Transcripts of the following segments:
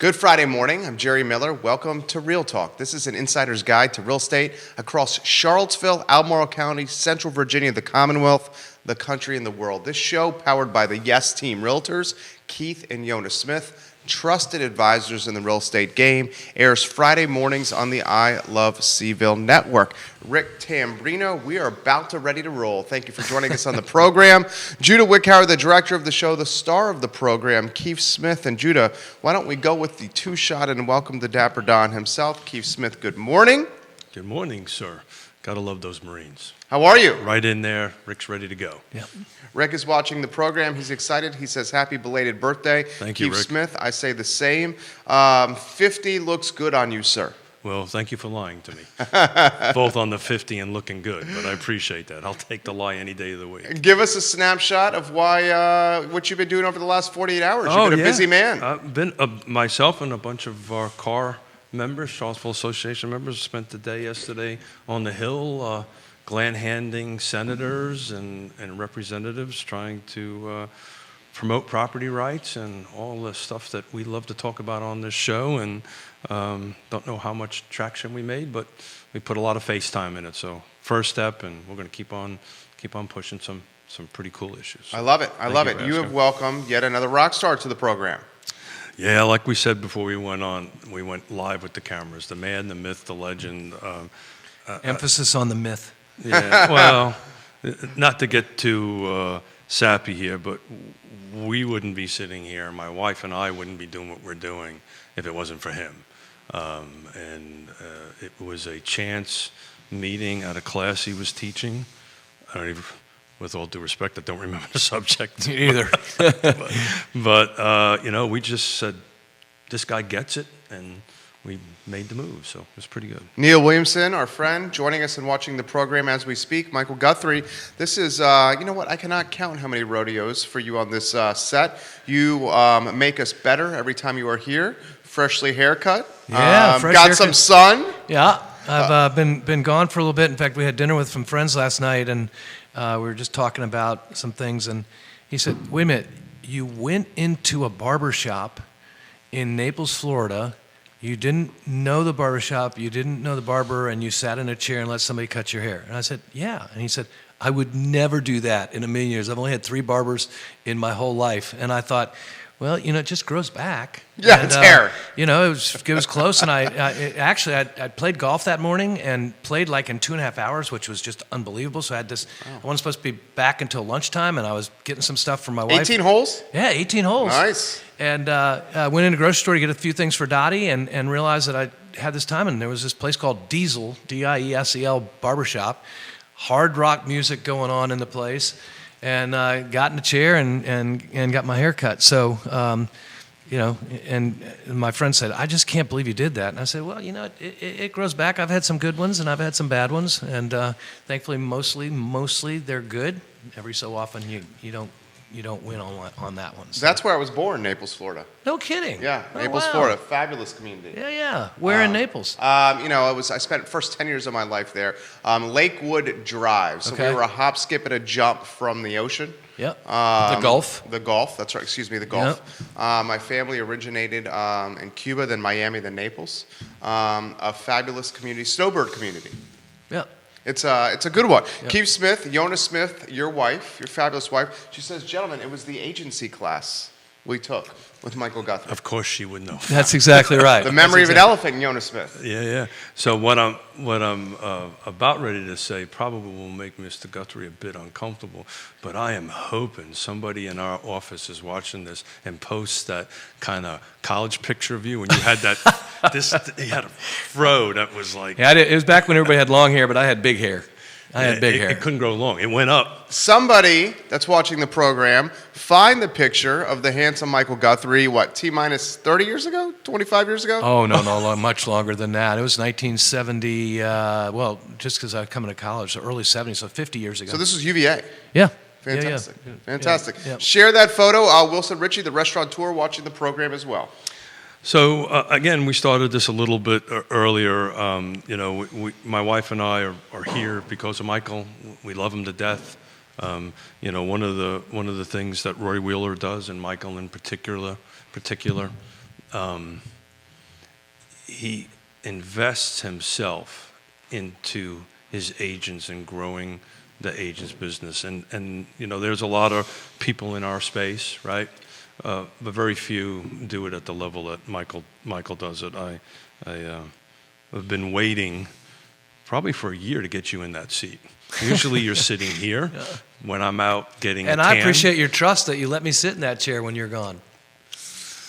Good Friday morning. I'm Jerry Miller. Welcome to Real Talk. This is an insider's guide to real estate across Charlottesville, Albemarle County, Central Virginia, the Commonwealth, the country, and the world. This show, powered by the Yes Team Realtors, Keith and Yonna Smith, trusted advisors in the real estate game, airs Friday mornings on the I Love CVille Network. Rick Tambrino, we are about to ready to roll. Thank you for joining us on the program. Judah Wickhauer, the director of the show, the star of the program, Keith Smith. And Judah, why don't we go with the two-shot and welcome the Dapper Don himself, Keith Smith. Good morning. Good morning, sir. Gotta love those Marines. How are you? Right in there. Rick's ready to go. Yeah. Rick is watching the program. He's excited. He says, happy belated birthday. Thank you, Keith Rick. Smith, I say the same. 50 looks good on you, sir. Well, thank you for lying to me. Both on the 50 and looking good, but I appreciate that. I'll take the lie any day of the week. Give us a snapshot of what you've been doing over the last 48 hours. You've been a busy man. I've been, myself and a bunch of our car members, Charlottesville Association members, spent the day yesterday on the Hill, gland-handing senators and representatives trying to promote property rights and all the stuff that we love to talk about on this show. And don't know how much traction we made, but we put a lot of FaceTime in it. So first step, and we're going to keep on pushing some pretty cool issues. I love it. I love it. for You have asking. welcomed yet another rock star to the program. Yeah, like we said before we went on, we went live with the cameras. The man, the myth, the legend. Emphasis on the myth. Yeah, well, not to get too sappy here, but we wouldn't be sitting here. My wife and I wouldn't be doing what we're doing if it wasn't for him. It was a chance meeting at a class he was teaching. I don't even, with all due respect, I don't remember the subject Either. but we just said, this guy gets it, and we made the move, so it was pretty good. Neil Williamson, our friend, joining us and watching the program as we speak. Michael Guthrie, this is, you know what, I cannot count how many rodeos for you on this set. You make us better every time you are here. Freshly haircut. Yeah, fresh got haircut. some sun. Yeah, I've been gone for a little bit. In fact, we had dinner with some friends last night, and we were just talking about some things. And he said, "Wait a minute, you went into a barber shop in Naples, Florida. You didn't know the barber shop, you didn't know the barber, and you sat in a chair and let somebody cut your hair." And I said, "Yeah." And he said, "I would never do that in a million years. I've only had 3 barbers in my whole life." And I thought, well, it just grows back. Yeah, and, it's hair. It was close, and I played golf that morning and played like in 2.5 hours, which was just unbelievable. So I had this. I wasn't supposed to be back until lunchtime, and I was getting some stuff from my wife. 18 holes? Yeah, 18 holes. Nice. And I went in the grocery store to get a few things for Dottie, and realized that I had this time, and there was this place called Diesel, Diesel Barbershop, hard rock music going on in the place. And I got in the chair and got my hair cut. So, and my friend said, "I just can't believe you did that." And I said, "Well, it grows back. I've had some good ones and I've had some bad ones, and thankfully, mostly they're good. Every so often, you don't win on that one." So. That's where I was born, Naples, Florida. No kidding. Yeah, Oh, Naples, wow. Florida. Fabulous community. Yeah. Where in Naples? I spent the first 10 years of my life there. Lakewood Drive. So Okay. we were a hop, skip, and a jump from the ocean. Yep. The Gulf. The Gulf, that's right. Excuse me, the Gulf. My family originated in Cuba, then Miami, then Naples. A fabulous community, snowbird community. Yeah. It's a good one. Yep. Keith Smith, Yonna Smith, your wife, your fabulous wife. She says, "Gentlemen, it was the agency class we took with Michael Guthrie." Of course she would know. That's exactly right. The memory of an elephant, Yonna Smith. Yeah. So what I'm about ready to say probably will make Mr. Guthrie a bit uncomfortable, but I am hoping somebody in our office is watching this and posts that kind of college picture of you when you had that. You had a fro that was like. Yeah, it was back when everybody had long hair, but I had big hair. I had big hair. It couldn't grow long. It went up. Somebody that's watching the program, find the picture of the handsome Michael Guthrie, T-minus 30 years ago? 25 years ago? Oh, no, much longer than that. It was 1970, just because I was coming to college, so early 70s, so 50 years ago. So this was UVA. Yeah. Fantastic. Yeah. Fantastic. Yeah. Share that photo. Wilson Ritchie, the restaurateur, watching the program as well. So again, we started this a little bit earlier. My wife and I are here because of Michael. We love him to death. One of the things that Roy Wheeler does, and Michael in particular, he invests himself into his agents and growing the agent's business. And there's a lot of people in our space, right? But very few do it at the level that Michael does it. I've been waiting probably for a year to get you in that seat. Usually you're sitting here when I'm out getting a tan. And I appreciate your trust that you let me sit in that chair when you're gone.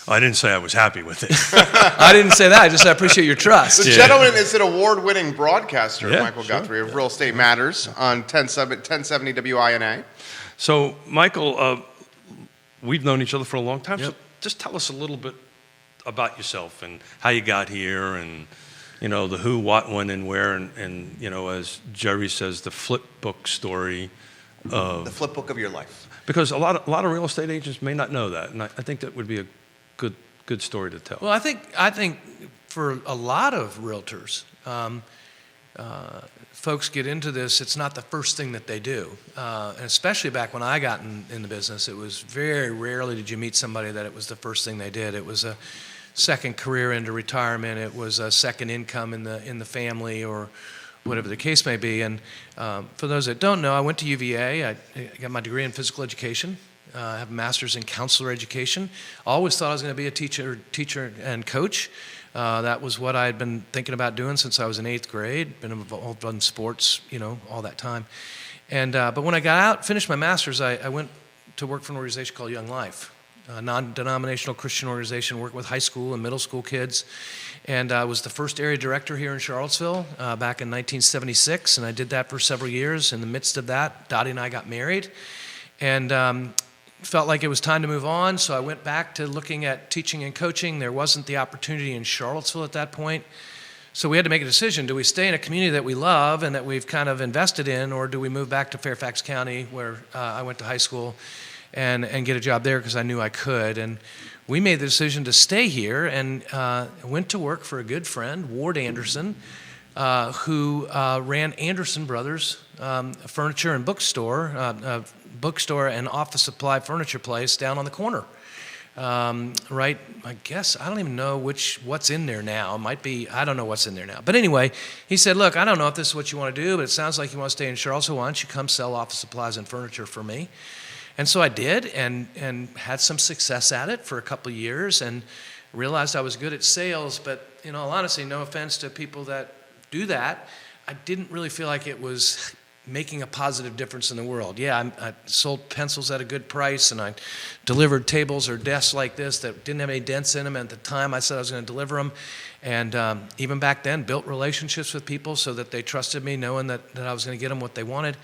I didn't say I was happy with it. I didn't say that. I just said I appreciate your trust. The gentleman is an award-winning broadcaster, Yeah, Michael sure. Guthrie of Real Estate Matters on 1070 WINA. So, Michael, we've known each other for a long time. Yep. So just tell us a little bit about yourself and how you got here and, the who, what, when, and where. And as Jerry says, the flip book story of... The flip book of your life. Because a lot of real estate agents may not know that. And I think that would be a good story to tell. Well, I think for a lot of realtors, folks get into this, it's not the first thing that they do. And especially back when I got in the business, it was very rarely did you meet somebody that it was the first thing they did. It was a second career into retirement. It was a second income in the family or whatever the case may be. And for those that don't know, I went to UVA. I got my degree in physical education. I have a master's in counselor education. Always thought I was going to be a teacher and coach. That was what I had been thinking about doing since I was in 8th grade. Been involved in sports, all that time. And but when I got out, finished my master's, I went to work for an organization called Young Life, a non-denominational Christian organization, worked with high school and middle school kids. And I was the first area director here in Charlottesville back in 1976, and I did that for several years. In the midst of that, Dottie and I got married. And felt like it was time to move on, so I went back to looking at teaching and coaching. There wasn't the opportunity in Charlottesville at that point. So we had to make a decision. Do we stay in a community that we love and that we've kind of invested in, or do we move back to Fairfax County where I went to high school and get a job there because I knew I could? And we made the decision to stay here and went to work for a good friend, Ward Anderson, who ran Anderson Brothers Furniture and Bookstore and office supply furniture place down on the corner. Right, I guess, I don't even know what's in there now. It might be, I don't know what's in there now. But anyway, he said, look, I don't know if this is what you want to do, but it sounds like you want to stay in Charlottesville. Why don't you come sell office supplies and furniture for me? And so I did and had some success at it for a couple of years and realized I was good at sales. But in all honesty, no offense to people that do that, I didn't really feel like it was making a positive difference in the world. Yeah, I sold pencils at a good price, and I delivered tables or desks like this that didn't have any dents in them. At the time, I said I was going to deliver them. And even back then, built relationships with people so that they trusted me, knowing that I was going to get them what they wanted.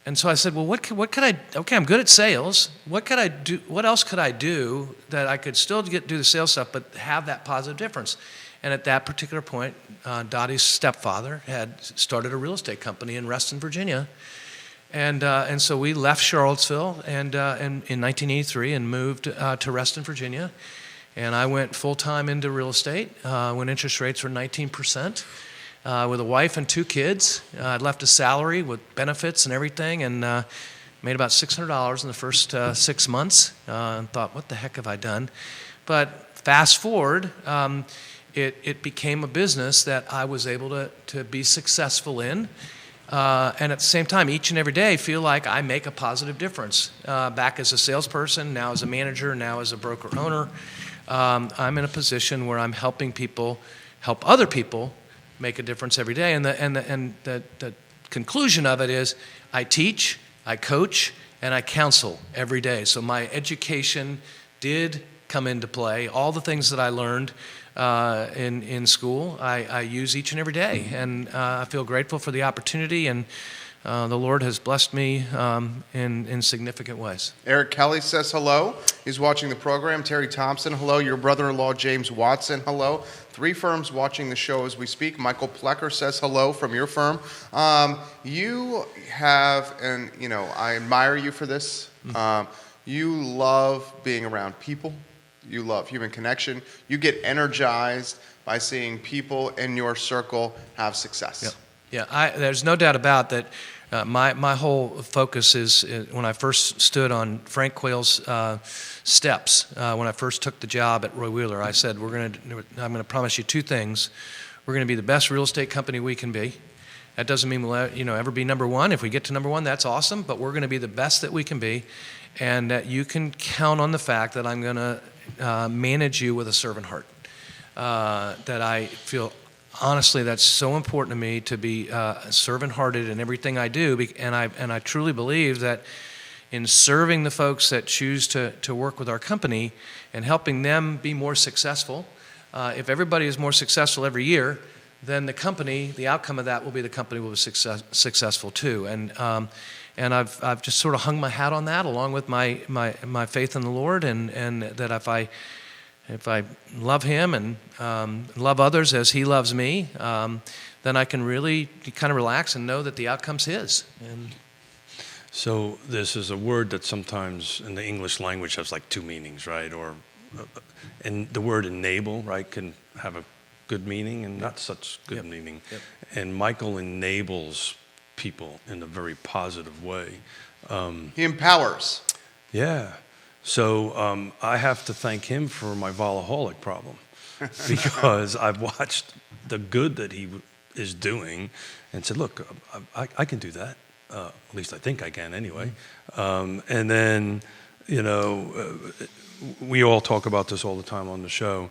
And so I said, well, what could I, okay, I'm good at sales. What could I do? What else could I do that I could still do the sales stuff, but have that positive difference? And at that particular point, Dottie's stepfather had started a real estate company in Reston, Virginia. And so we left Charlottesville in 1983 and moved to Reston, Virginia. And I went full-time into real estate when interest rates were 19%. With a wife and 2 kids. I'd left a salary with benefits and everything and made about $600 in the first 6 months and thought, what the heck have I done? But fast forward, it became a business that I was able to be successful in. And at the same time, each and every day, feel like I make a positive difference. Back as a salesperson, now as a manager, now as a broker owner, I'm in a position where I'm helping people help other people make a difference every day. And the conclusion of it is I teach, I coach, and I counsel every day. So my education did come into play. All the things that I learned in school, I use each and every day. And I feel grateful for the opportunity, and the Lord has blessed me in significant ways. Eric Kelly says hello. He's watching the program. Terry Thompson, hello. Your brother-in-law, James Watson, hello. 3 firms watching the show as we speak. Michael Plecker says hello from your firm. You have, and I admire you for this. You love being around people. You love human connection. You get energized by seeing people in your circle have success. Yep. Yeah, there's no doubt about that. My whole focus is when I first stood on Frank Quayle's steps, when I first took the job at Roy Wheeler, I said, I'm going to promise you two things. We're going to be the best real estate company we can be. That doesn't mean we'll ever be number one. If we get to number one, that's awesome, but we're going to be the best that we can be, and that you can count on the fact that I'm going to manage you with a servant heart. That I feel, honestly, that's so important to me, to be servant-hearted in everything I do, and I truly believe that in serving the folks that choose to work with our company and helping them be more successful, if everybody is more successful every year, then the outcome of that will be the company will be successful too. And I've just sort of hung my hat on that, along with my faith in the Lord, and that if I love Him and love others as He loves me, then I can really kind of relax and know that the outcome's His. And So this is a word that sometimes in the English language has like two meanings, right? And the word enable, right, can have a good meaning and not such good meaning. Yep. And Michael enables people in a very positive way. He empowers. Yeah. So I have to thank him for my volaholic problem, because I've watched the good that he is doing and said, look, I can do that. At least I think I can anyway. And then, we all talk about this all the time on the show.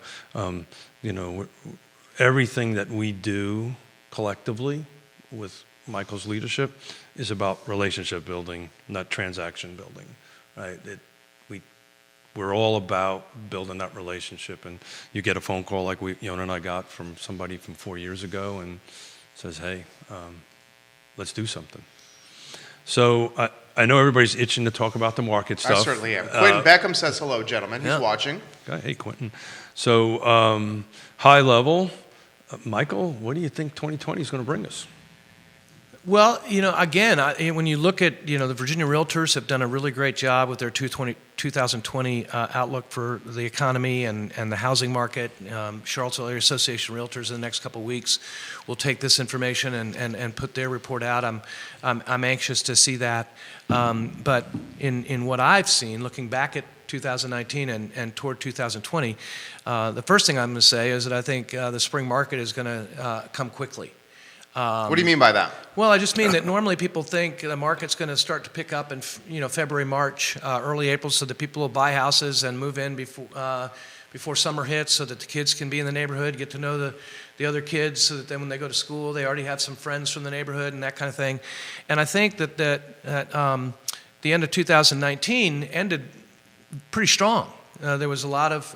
Everything that we do collectively with Michael's leadership is about relationship building, not transaction building, right? We're all about building that relationship, and you get a phone call like Yonna and I got from somebody from 4 years ago and says, hey, let's do something. So I know everybody's itching to talk about the market stuff. I certainly am. Quentin Beckham says hello, gentlemen. He's watching. Okay, hey, Quentin. So high level, Michael, what do you think 2020 is going to bring us? Well, again, when you look at, the Virginia Realtors have done a really great job with their 2020 outlook for the economy and the housing market. Charlottesville Area Association of Realtors in the next couple of weeks will take this information and put their report out. I'm anxious to see that. But in what I've seen, looking back at 2019 and toward 2020, the first thing I'm going to say is that I think the spring market is going to come quickly. What do you mean by that? Well, I just mean that normally people think the market's going to start to pick up in February, March, early April, so that people will buy houses and move in before summer hits, so that the kids can be in the neighborhood, get to know the other kids, so that then when they go to school, they already have some friends from the neighborhood and that kind of thing. And I think that the end of 2019 ended pretty strong. There was a lot of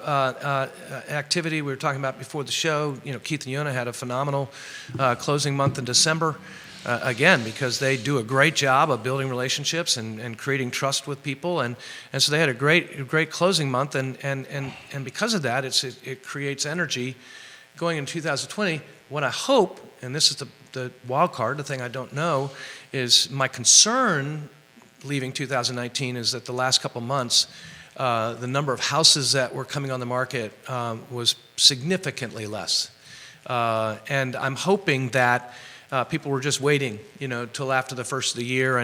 activity we were talking about before the show. Keith and Yonna had a phenomenal closing month in December, again, because they do a great job of building relationships and creating trust with people. And so they had a great closing month. And because of that, it creates energy going into 2020. What I hope, and this is the wild card, the thing I don't know, is my concern leaving 2019 is that the last couple months, the number of houses that were coming on the market was significantly less. And I'm hoping that people were just waiting, till after the first of the year,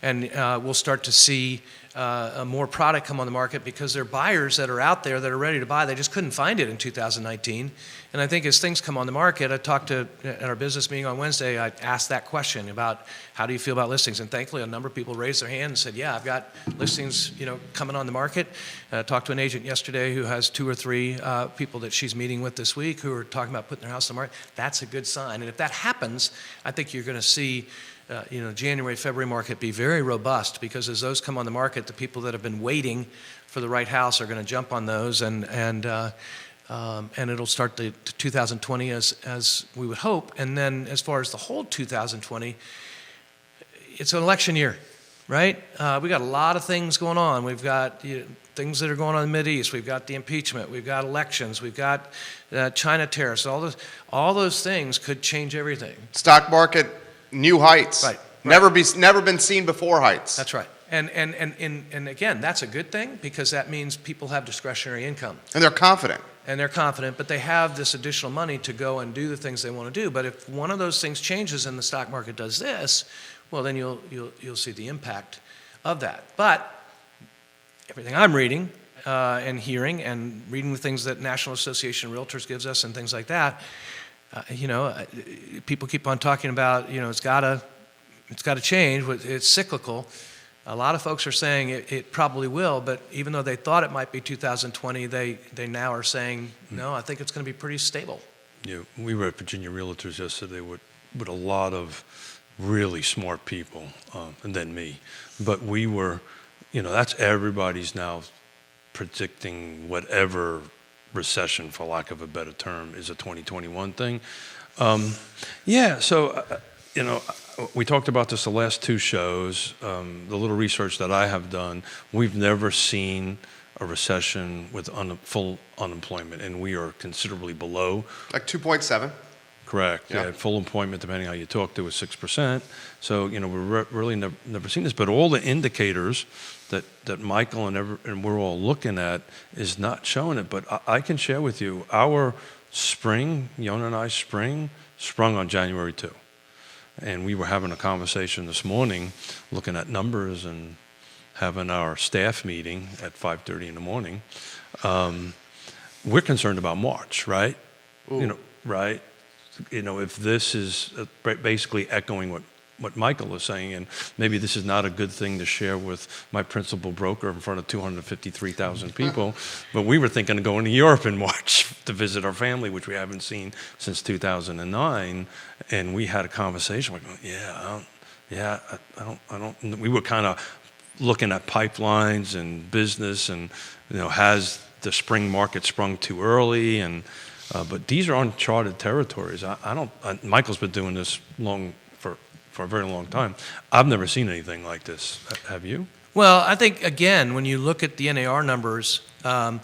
and we'll start to see more product come on the market, because there are buyers that are out there that are ready to buy. They just couldn't find it in 2019. And I think as things come on the market, I talked at our business meeting on Wednesday, I asked that question about how do you feel about listings? And thankfully, a number of people raised their hand and said, yeah, I've got listings, coming on the market. I talked to an agent yesterday who has 2 or 3 people that she's meeting with this week who are talking about putting their house on the market. That's a good sign. And if that happens, I think you're going to see January, February market be very robust, because as those come on the market, the people that have been waiting for the right house are going to jump on those, and it'll start the 2020 as we would hope. And then as far as the whole 2020, it's an election year, right? We got a lot of things going on. We've got things that are going on in the Mideast. We've got the impeachment. We've got elections. We've got China tariffs. All those things could change everything. Stock market, new heights. Right. Never been seen before heights. That's right. And again, that's a good thing, because that means people have discretionary income. And they're confident. But they have this additional money to go and do the things they want to do. But if one of those things changes and the stock market does this, well, then you'll see the impact of that. But everything I'm reading and hearing and reading the things that National Association of Realtors gives us and things like that, people keep on talking about, it's got to change. It's cyclical. A lot of folks are saying it probably will, but even though they thought it might be 2020, they now are saying, no, I think it's going to be pretty stable. Yeah, we were at Virginia Realtors yesterday with a lot of really smart people, and then me. But we were, that's everybody's now predicting whatever recession, for lack of a better term, is a 2021 thing. We talked about this the last two shows. The little research that I have done, we've never seen a recession with full unemployment, and we are considerably below. Like 2.7. Correct. Yeah. Full employment, depending how you talk to, is 6%. So we're really never seen this. But all the indicators that Michael and we're all looking at is not showing it. But I can share with you, our spring, Yonna and I spring, sprung on January 2. And we were having a conversation this morning, looking at numbers and having our staff meeting at 5:30 in the morning. We're concerned about March, right? Ooh. Right? If this is basically echoing what Michael is saying, and maybe this is not a good thing to share with my principal broker in front of 253,000 people, but we were thinking of going to Europe in March to visit our family, which we haven't seen since 2009, and we had a conversation. We're going, I don't. We were kind of looking at pipelines and business, and has the spring market sprung too early, and but these are uncharted territories. Michael's been doing this for a very long time. I've never seen anything like this. Have you? Well, I think, again, when you look at the NAR numbers, the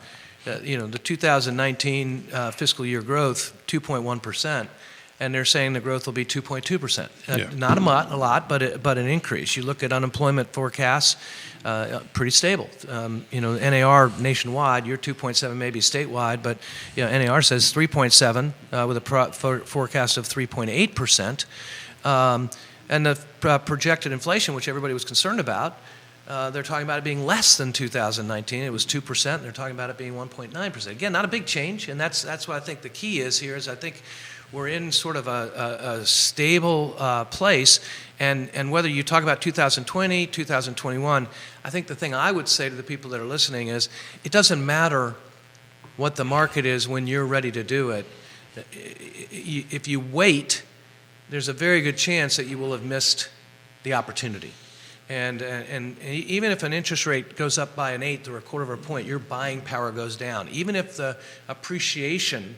2019 fiscal year growth, 2.1%, and they're saying the growth will be 2.2%. Not a lot, but an increase. You look at unemployment forecasts, pretty stable. NAR nationwide, your 2.7 maybe statewide, but NAR says 3.7 with a forecast of 3.8%. And the projected inflation, which everybody was concerned about, they're talking about it being less than 2019. It was 2%. And they're talking about it being 1.9%. Again, not a big change, and that's what I think the key is here. Is I think we're in sort of a stable place, and whether you talk about 2020, 2021, I think the thing I would say to the people that are listening is it doesn't matter what the market is when you're ready to do it. If you wait, there's a very good chance that you will have missed the opportunity. And even if an interest rate goes up by 1/8 or 1/4 of a point, your buying power goes down. Even if the appreciation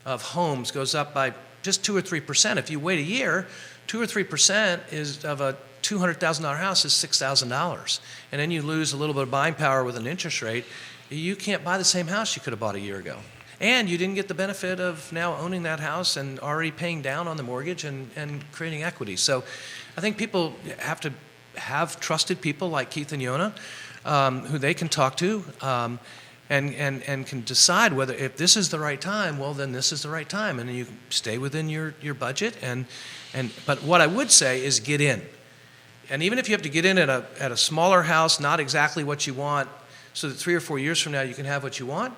of homes goes up by just 2 or 3%, if you wait a year, 2 or 3% of a $200,000 house is $6,000. And then you lose a little bit of buying power with an interest rate. You can't buy the same house you could have bought a year ago. And you didn't get the benefit of now owning that house and already paying down on the mortgage and creating equity. So I think people have to have trusted people like Keith and Yonna who they can talk to and can decide whether if this is the right time, well, then this is the right time. And then you stay within your budget. But what I would say is get in. And even if you have to get in at a smaller house, not exactly what you want, so that 3 or 4 years from now you can have what you want,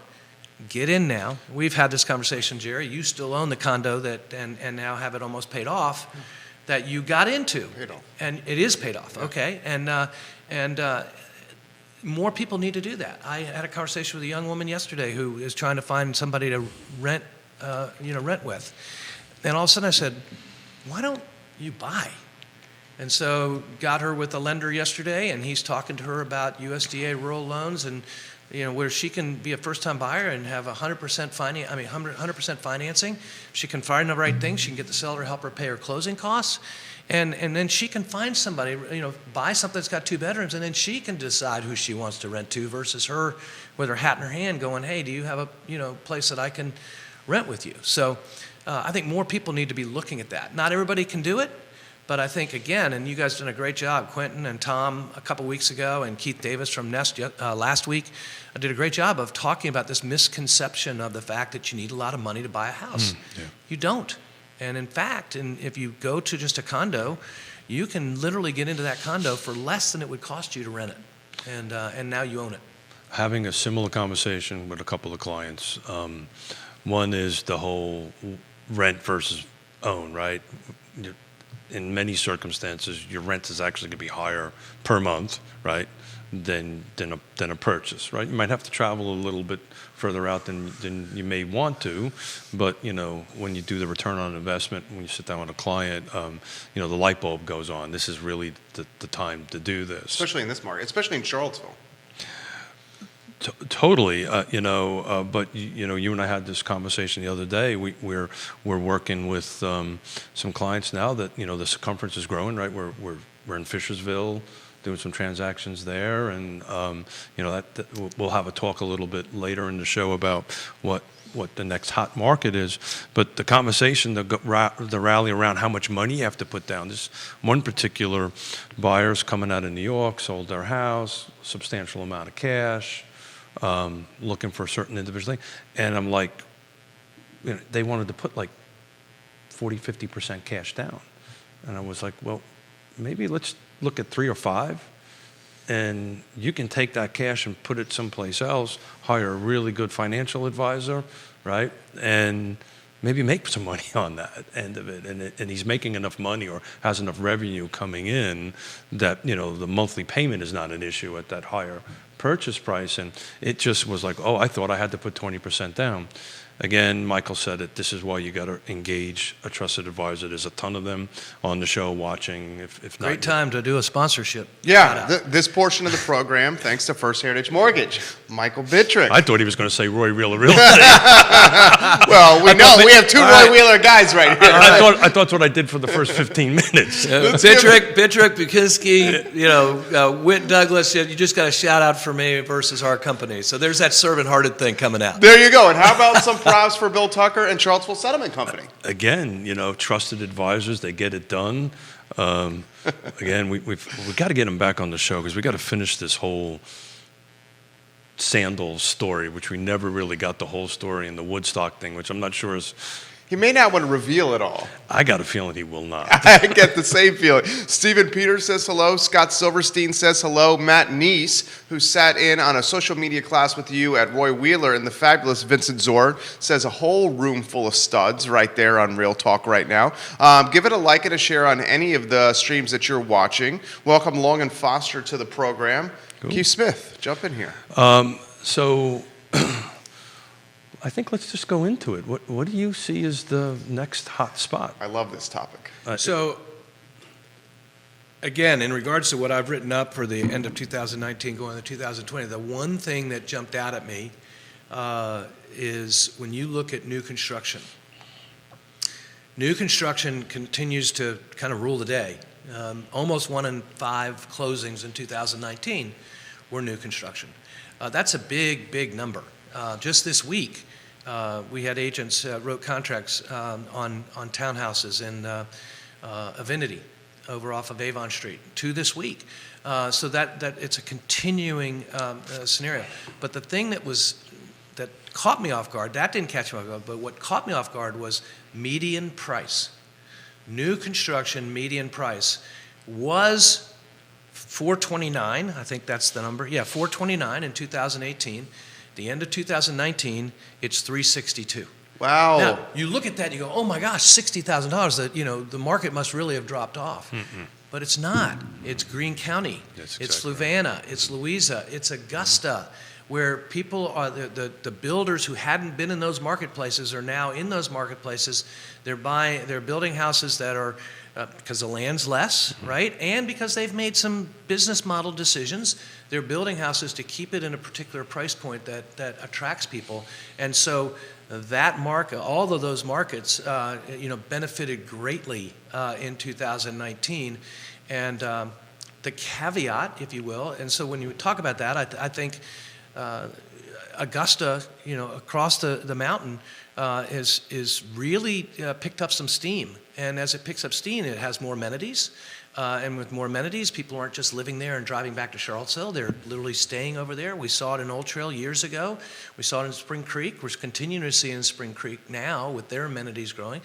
get in now. We've had this conversation, Jerry. You still own the condo and now have it almost paid off that you got into. Paid off. And it is paid off, okay? And more people need to do that. I had a conversation with a young woman yesterday who is trying to find somebody to rent with. And all of a sudden I said, why don't you buy? And so got her with a lender yesterday, and he's talking to her about USDA rural loans and where she can be a first-time buyer and have 100% financing. She can find the right thing. She can get the seller to help her pay her closing costs, and then she can find somebody, buy something that's got 2 bedrooms, and then she can decide who she wants to rent to versus her with her hat in her hand going, hey, do you have a place that I can rent with you? So I think more people need to be looking at that. Not everybody can do it. But I think, again, and you guys did a great job, Quentin and Tom a couple weeks ago, and Keith Davis from Nest last week, did a great job of talking about this misconception of the fact that you need a lot of money to buy a house. You don't. And in fact, if you go to just a condo, you can literally get into that condo for less than it would cost you to rent it, and now you own it. Having a similar conversation with a couple of clients. One is the whole rent versus own, right? In many circumstances, your rent is actually going to be higher per month, right, than a purchase, right? You might have to travel a little bit further out than you may want to, but when you do the return on investment, when you sit down with a client, the light bulb goes on. This is really the time to do this, especially in this market, especially in Charlottesville. Totally, but you and I had this conversation the other day. We're working with some clients now that the circumference is growing. Right, we're in Fishersville, doing some transactions there, and that we'll have a talk a little bit later in the show about what the next hot market is. But the conversation, the rally around how much money you have to put down. This one particular buyer's coming out of New York, sold their house, substantial amount of cash. Looking for a certain individual thing. And I'm like, they wanted to put like 40-50% cash down. And I was like, well, maybe let's look at 3 or 5. And you can take that cash and put it someplace else, hire a really good financial advisor, right? And maybe make some money on that end of it. And he's making enough money or has enough revenue coming in that, the monthly payment is not an issue at that higher purchase price. And it just was like, I thought I had to put 20% down. Again, Michael said it. This is why you got to engage a trusted advisor. There's a ton of them on the show watching. If not, great time to do a sponsorship. Yeah, this portion of the program, thanks to First Heritage Mortgage, Michael Bittrick. I thought he was going to say Roy Wheeler Realty. Well, we have 2 Roy Wheeler guys right here. I thought that's what I did for the first 15 minutes. Bittrick, Bukinski, Whit Douglas. You just got a shout out for me versus our company. So there's that servant-hearted thing coming out. There you go. And how about some props for Bill Tucker and Charlottesville Settlement Company? Again, trusted advisors, they get it done. Again, we've got to get them back on the show because we got to finish this whole Sandals story, which we never really got the whole story, and the Woodstock thing, which I'm not sure is. He may not want to reveal it all. I got a feeling he will not. I get the same feeling. Stephen Peters says hello. Scott Silverstein says hello. Matt Neese, who sat in on a social media class with you at Roy Wheeler, and the fabulous Vincent Zord, says a whole room full of studs right there on Real Talk right now. Give it a like and a share on any of the streams that you're watching. Welcome Long and Foster to the program. Cool. Keith Smith, jump in here. So I think let's just go into it. What do you see as the next hot spot? I love this topic. So, again, in regards to what I've written up for the end of 2019 going into 2020, the one thing that jumped out at me is when you look at new construction. New construction continues to kind of rule the day. Almost 1 in 5 closings in 2019 were new construction. That's a big, big number. Just this week, we had agents wrote contracts on townhouses in Avinity over off of Avon Street, 2 this week. So that it's a continuing scenario. But the thing that caught me off guard, that didn't catch me off guard, but what caught me off guard was median price. New construction median price was $429. I think that's the number. Yeah, $429 in 2018. The end of 2019, it's $362. Wow. Now, you look at that and you go, oh my gosh, $60,000. The market must really have dropped off. Mm-mm. But it's not. It's Greene County. It's Fluvanna. It's Louisa. It's Augusta, where people are, the builders who hadn't been in those marketplaces are now in those marketplaces. They're building houses that are, because the land's less, mm-hmm. right? And because they've made some business model decisions, they're building houses to keep it in a particular price point that attracts people. And so that market, all of those markets, benefited greatly in 2019. And the caveat, if you will, and so when you talk about that, I think Augusta, across the mountain, is really picked up some steam. And as it picks up steam, it has more amenities. And with more amenities, people aren't just living there and driving back to Charlottesville. They're literally staying over there. We saw it in Old Trail years ago. We saw it in Spring Creek. We're continuing to see it in Spring Creek now with their amenities growing.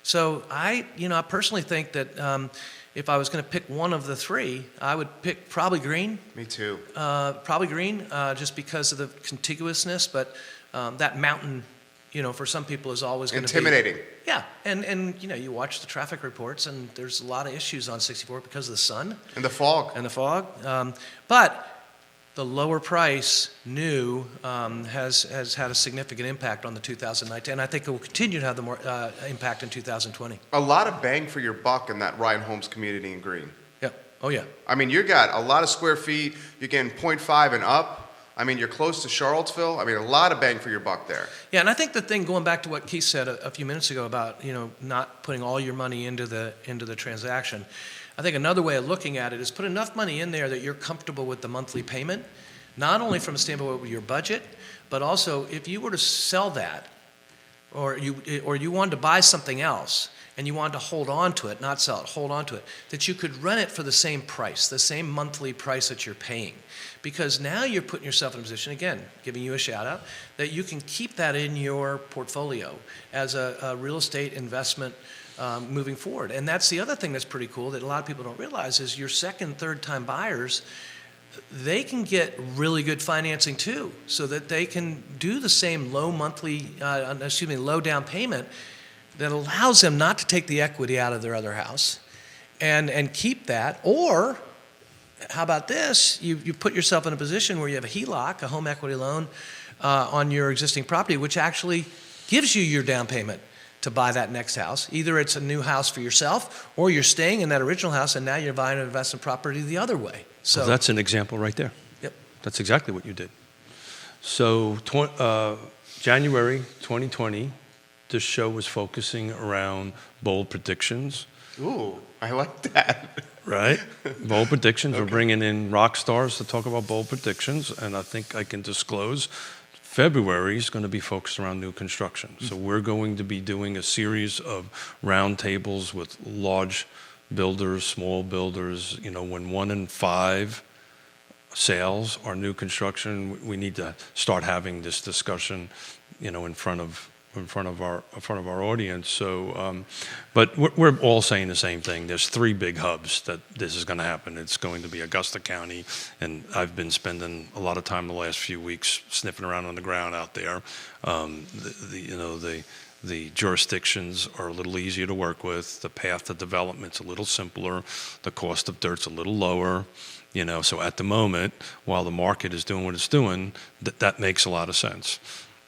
So I personally think that if I was going to pick one of the three, I would pick probably green. Me too. Probably green, just because of the contiguousness, but that mountain, for some people is always going to be Intimidating. Yeah, and you watch the traffic reports, and there's a lot of issues on 64 because of the sun And the fog. and the fog. But the lower price new has had a significant impact on the 2019, and I think it will continue to have the more impact in 2020. A lot of bang for your buck in that Ryan Holmes community in green. Yep. Oh yeah. I mean, you got a lot of square feet. You're getting 0.5 and up. I mean, you're close to Charlottesville. I mean, a lot of bang for your buck there. Yeah, and I think the thing, going back to what Keith said a few minutes ago about not putting all your money into the transaction, I think another way of looking at it is put enough money in there that you're comfortable with the monthly payment, not only from a standpoint of your budget, but also if you were to sell that, or you wanted to buy something else, and you wanted to hold on to it, not sell it, hold on to it, that you could rent it for the same price, the same monthly price that you're paying. Because now you're putting yourself in a position, again, giving you a shout out, that you can keep that in your portfolio as a real estate investment moving forward. And that's the other thing that's pretty cool that a lot of people don't realize is your second, third time buyers, they can get really good financing too, so that they can do the same low down payment that allows them not to take the equity out of their other house and keep that. Or how about this? You put yourself in a position where you have a HELOC, a home equity loan, on your existing property, which actually gives you your down payment to buy that next house. Either it's a new house for yourself, or you're staying in that original house and now you're buying an investment property the other way. So Well, that's an example right there. Yep. That's exactly what you did. So January 2020, this show was focusing around bold predictions. Ooh, I like that. Right? Bold predictions. Okay. We're bringing in rock stars to talk about bold predictions, and I think I can disclose February is going to be focused around new construction. So we're going to be doing a series of roundtables with large builders, small builders. When 1 in 5 sales are new construction, we need to start having this discussion, in front of our audience. So, but we're all saying the same thing. There's 3 big hubs that this is going to happen. It's going to be Augusta County, and I've been spending a lot of time the last few weeks sniffing around on the ground out there. The jurisdictions are a little easier to work with. The path to development's a little simpler. The cost of dirt's a little lower. So at the moment, while the market is doing what it's doing, that makes a lot of sense.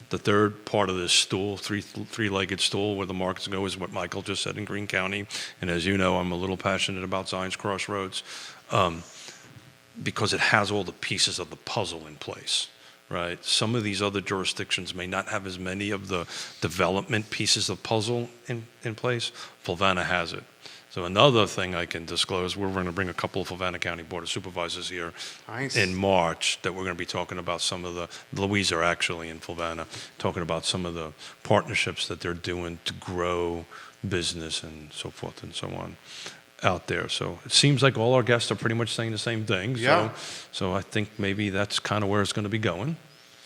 The third part of this stool, three-legged stool where the markets go, is what Michael just said in Greene County. And as you know, I'm a little passionate about Zion's Crossroads because it has all the pieces of the puzzle in place, right? Some of these other jurisdictions may not have as many of the development pieces of puzzle in place. Fluvanna has it. So another thing I can disclose, we're going to bring a couple of Fluvanna County Board of Supervisors here Nice. in March that we're going to be talking about some of the, Louise are actually in Fluvanna, talking about some of the partnerships that they're doing to grow business and so forth and so on out there. So it seems like all our guests are pretty much saying the same thing. Yeah. So I think maybe that's kind of where it's going to be going.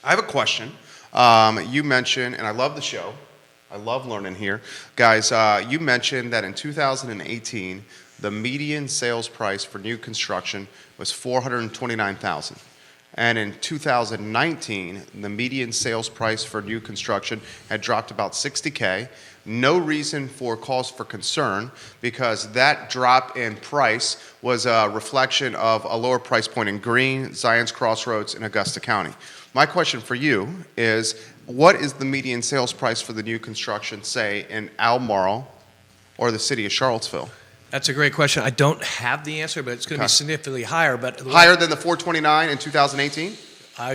I have a question. You mentioned, and I love the show. I love learning here. Guys, you mentioned that in 2018, the median sales price for new construction was $429,000. And in 2019, the median sales price for new construction had dropped about $60K. No reason for cause for concern, because that drop in price was a reflection of a lower price point in Greene, Zion's Crossroads, and Augusta County. My question for you is, what is the median sales price for the new construction, say, in Albemarle or the city of Charlottesville? that's a great question. I don't have the answer, but it's going to be significantly higher. But Higher than the 429 in 2018?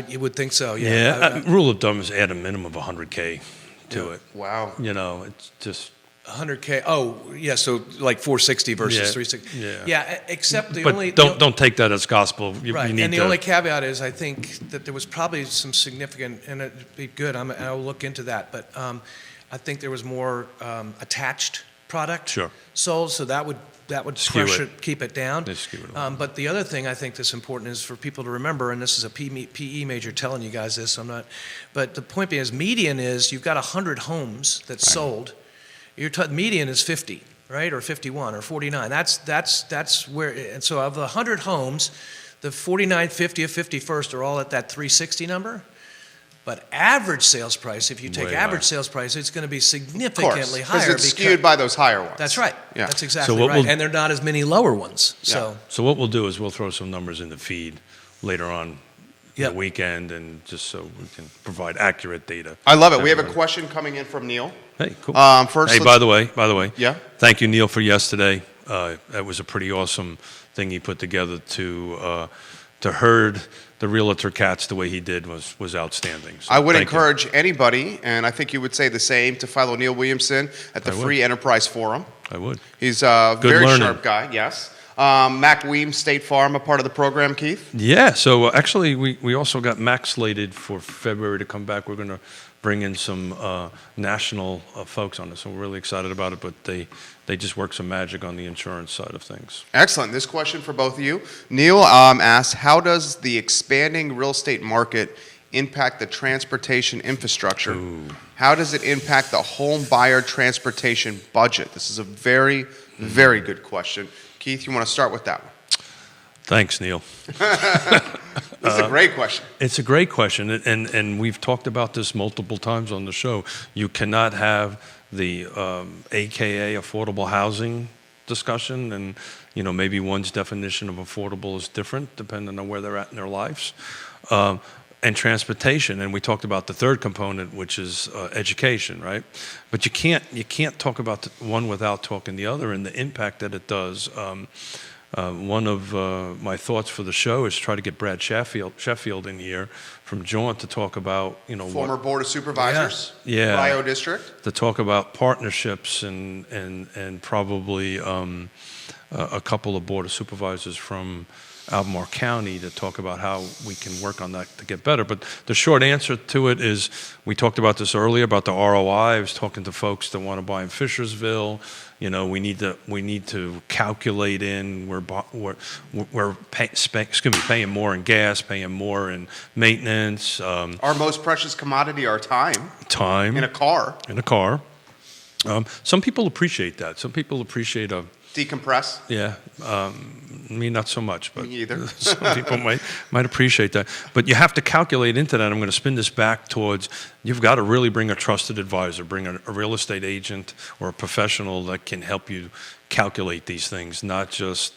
You would think so, yeah. Rule of thumb is add a minimum of 100K to it. Wow. It's just... 100K. Oh, yeah. So like 460 versus Yeah, 360. yeah. Yeah. Except the But only don't take that as gospel. You right. need And the to, only caveat is I think that there was probably some significant, and it'd be good. I'll look into that. But I think there was more attached product Sure. sold, so that would Skew crush it. it, keep it down. They skew it a little. But the other thing I think that's important is for people to remember, and this is a PE major telling you guys this. I'm not, but the point being is median is you've got 100 homes that sold. Median is 50. right, or 51 or 49. That's where. And so of the 100 homes, the 49, 50, 51st are all at that 360 number. But average sales price, if you take Way average higher. sales price, it's going to be Of significantly course, higher. because it's skewed by those higher ones. That's right. Yeah. That's exactly what right. we'll- And there are not as many lower ones. So So what we'll do is we'll throw some numbers in the feed later on Yep. the weekend, and just so we can provide accurate data. I love it. We have a Everyone. question coming in from Neil. Hey, cool. First, Hey, by the way, Yeah? thank you, Neil, for yesterday. That was a pretty awesome thing he put together to herd the realtor cats the way he did was outstanding. So I would thank you. encourage anybody, and I think you would say the same, to follow Neil Williamson at the I would. Free Enterprise Forum. I would. He's a Good very learning. sharp guy, yes. Mac Weems, State Farm, a part of the program, Keith? Yeah, so actually we also got Max slated for February to come back. We're going to bring in some national folks on this, so we're really excited about it, but they just work some magic on the insurance side of things. Excellent. This question for both of you. Neil asks, how does the expanding real estate market impact the transportation infrastructure? Ooh. How does it impact the home buyer transportation budget? This is a very, very good question. Keith, you want to start with that one? Thanks, Neil. This is a great question. It's a great question, and we've talked about this multiple times on the show. You cannot have the AKA affordable housing discussion, and maybe one's definition of affordable is different depending on where they're at in their lives. And transportation, and we talked about the third component, which is education, right? But you can't talk about the one without talking the other, and the impact that it does. One of my thoughts for the show is try to get Brad Sheffield in here from Jaunt to talk about Former Board of Supervisors, Yeah. Rio District. to talk about partnerships and probably a couple of Board of Supervisors from Albemarle County to talk about how we can work on that to get better. But the short answer to it is, we talked about this earlier about the ROI. I was talking to folks that want to buy in Fishersville. We need to calculate in we're paying more in gas, paying more in maintenance, Our most precious commodity, our time, time in a car. Some people appreciate that. Some people appreciate Decompress. Yeah, me not so much, but Me either. some people might appreciate that. But you have to calculate into that. I'm going to spin this back towards, you've got to really bring a trusted advisor, bring a real estate agent or a professional that can help you calculate these things, not just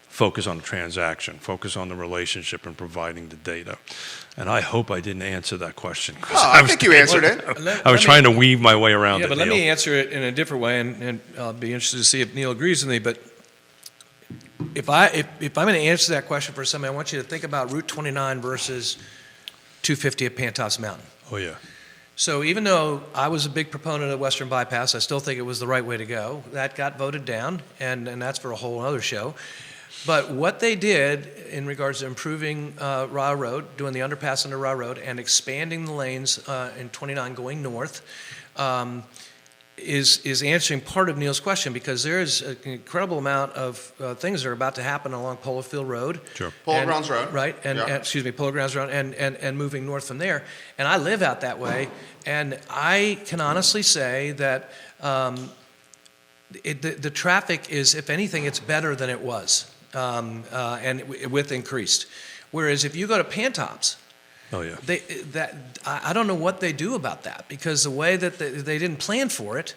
focus on the transaction, focus on the relationship and providing the data. And I hope I didn't answer that question. 'Cause Oh, I think you answered it. I was trying to weave my way around yeah, it, but let Neil. me answer it in a different way, and I'll be interested to see if Neil agrees with me. But if I'm going to answer that question for somebody, I want you to think about Route 29 versus 250 at Pantops Mountain. Oh, yeah. So even though I was a big proponent of Western Bypass, I still think it was the right way to go. That got voted down, and that's for a whole other show. But what they did in regards to improving Raw Road, doing the underpass under Raw Road, and expanding the lanes in 29 going north, is answering part of Neil's question, because there is an incredible amount of things that are about to happen along Polo Field Road. Sure. Polo Grounds Road. Right, and Yeah. excuse me, Polo Grounds Road, and moving north from there. And I live out that way, and I can honestly say that the traffic is, if anything, it's better than it was, and with increased. Whereas if you go to Pantops, Oh, yeah. I don't know what they do about that, because the way that they didn't plan for it,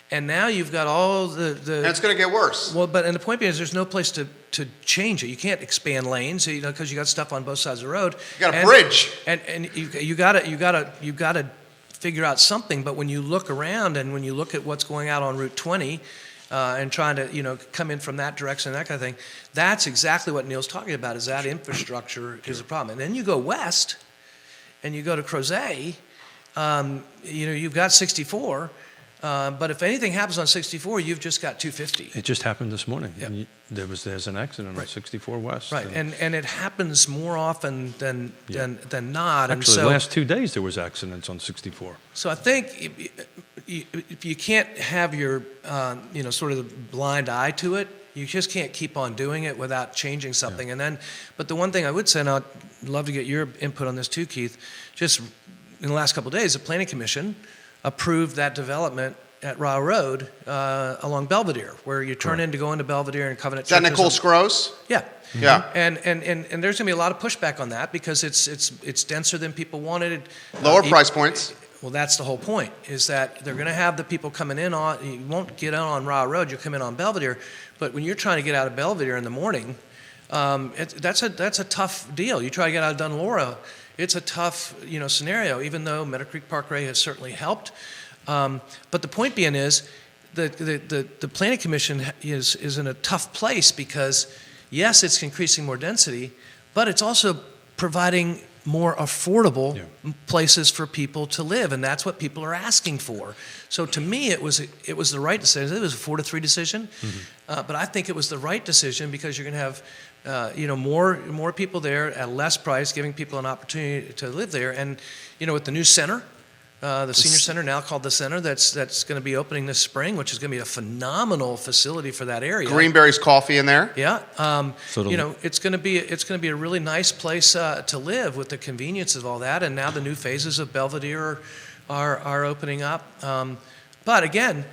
and now you've got all And it's going to get worse. well, and the point being is, there's no place to change it. You can't expand lanes, because you got stuff on both sides of the road. You got a bridge. and you gotta figure out something. But when you look around, and when you look at what's going out on Route 20, and trying to come in from that direction, that kind of thing, that's exactly what Neil's talking about. Is that infrastructure is a problem. And then you go west, and you go to Crozet, you've got 64. But if anything happens on 64, you've just got 250. It just happened this morning. Yep. And there's an accident on 64 West. Right, and it happens more often than not. And Actually, so, the last 2 days there was accidents on 64. so I think if you can't have your sort of the blind eye to it, you just can't keep on doing it without changing something. Yeah. But the one thing I would say, and I'd love to get your input on this too, Keith, just in the last couple of days, the Planning Commission approved that development at Ryle Road along Belvedere, where you turn in to go into Belvedere and Covenant Is that Church. Nicole Scrose? Yeah. Yeah. And there's going to be a lot of pushback on that because it's denser than people wanted. Lower price points. Well, that's the whole point, is that they're going to have the people coming in on, you won't get on Ryle Road, you'll come in on Belvedere, but when you're trying to get out of Belvedere in the morning, that's a tough deal. You try to get out of Dunlora, it's a tough scenario, even though Meadow Creek Parkway has certainly helped. But the point being is the Planning Commission is in a tough place because, yes, it's increasing more density, but it's also providing more affordable places for people to live, and that's what people are asking for. So to me, it was the right decision. It was a 4-3 decision, but I think it was the right decision because you're going to have more people there at a less price, giving people an opportunity to live there. And with the new center, the senior center, now called the Center, that's going to be opening this spring, which is going to be a phenomenal facility for that area. Greenberry's Coffee in there. Yeah, it's going to be a really nice place to live with the convenience of all that. And now the new phases of Belvedere are opening up. But again,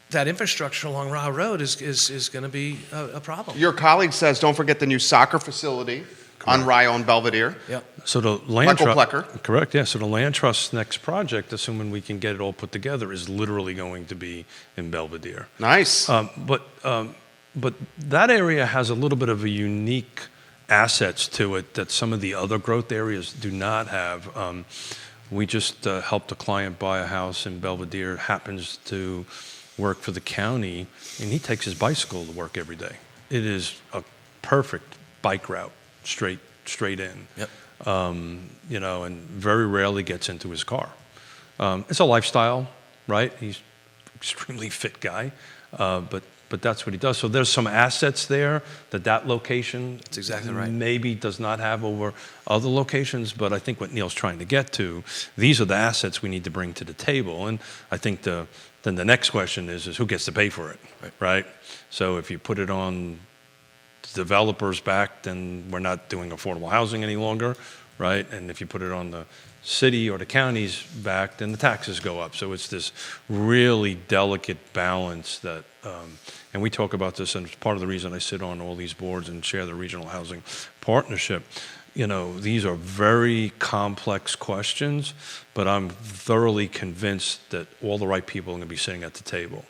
that infrastructure along Ryle Road is going to be a problem. Your colleague says, don't forget the new soccer facility on Ryle and Belvedere. Yeah. So the land Michael trust, Plecker. correct? Yeah. So the land trust's next project, assuming we can get it all put together, is literally going to be in Belvedere. Nice. But that area has a little bit of a unique assets to it that some of the other growth areas do not have. We just helped a client buy a house in Belvedere, happens to work for the county, and he takes his bicycle to work every day. It is a perfect bike route, straight in. Yep. And very rarely gets into his car. It's a lifestyle, right? He's an extremely fit guy, but that's what he does. So there's some assets there that location That's exactly right. maybe does not have over other locations, but I think what Neil's trying to get to, these are the assets we need to bring to the table. And I think then the next question is who gets to pay for it, right? So if you put it on developers back, then we're not doing affordable housing any longer, right? And if you put it on the city or the county's back, then the taxes go up. So it's this really delicate balance that, and we talk about this, and it's part of the reason I sit on all these boards and share the regional housing partnership. These are very complex questions, but I'm thoroughly convinced that all the right people are going to be sitting at the table.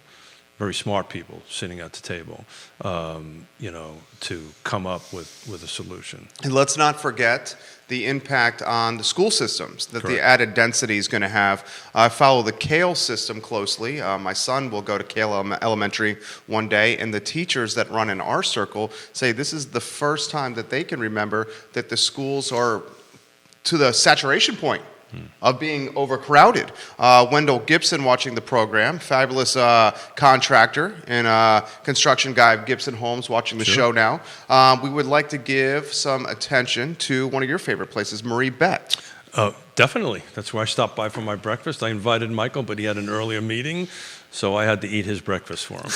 Very smart people sitting at the table, to come up with a solution. And let's not forget the impact on the school systems that Correct. the added density is going to have. I follow the Kale system closely. My son will go to Kale Elementary one day, and the teachers that run in our circle say this is the first time that they can remember that the schools are to the saturation point of being overcrowded. Wendell Gibson watching the program, fabulous contractor and construction guy of Gibson Homes watching the show now. We would like to give some attention to one of your favorite places, Marie Bett. Definitely. That's where I stopped by for my breakfast. I invited Michael, but he had an earlier meeting, so I had to eat his breakfast for him.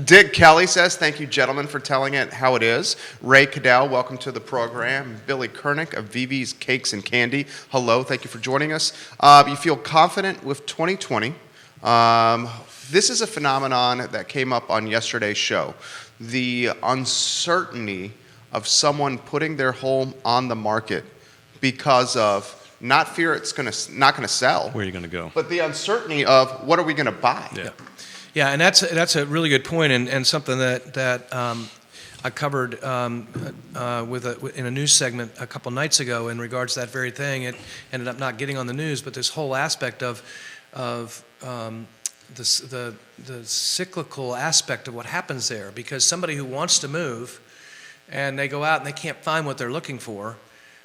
Dick Kelly says, thank you, gentlemen, for telling it how it is. Ray Cadell, welcome to the program. Billy Kernick of Vivi's Cakes and Candy, hello, thank you for joining us. You feel confident with 2020. This is a phenomenon that came up on yesterday's show. The uncertainty of someone putting their home on the market because of not fear it's not going to sell. Where are you going to go? But the uncertainty of what are we going to buy? Yeah, and that's a really good point, and something that I covered in a news segment a couple nights ago in regards to that very thing. It ended up not getting on the news, but this whole aspect of the cyclical aspect of what happens there, because somebody who wants to move and they go out and they can't find what they're looking for,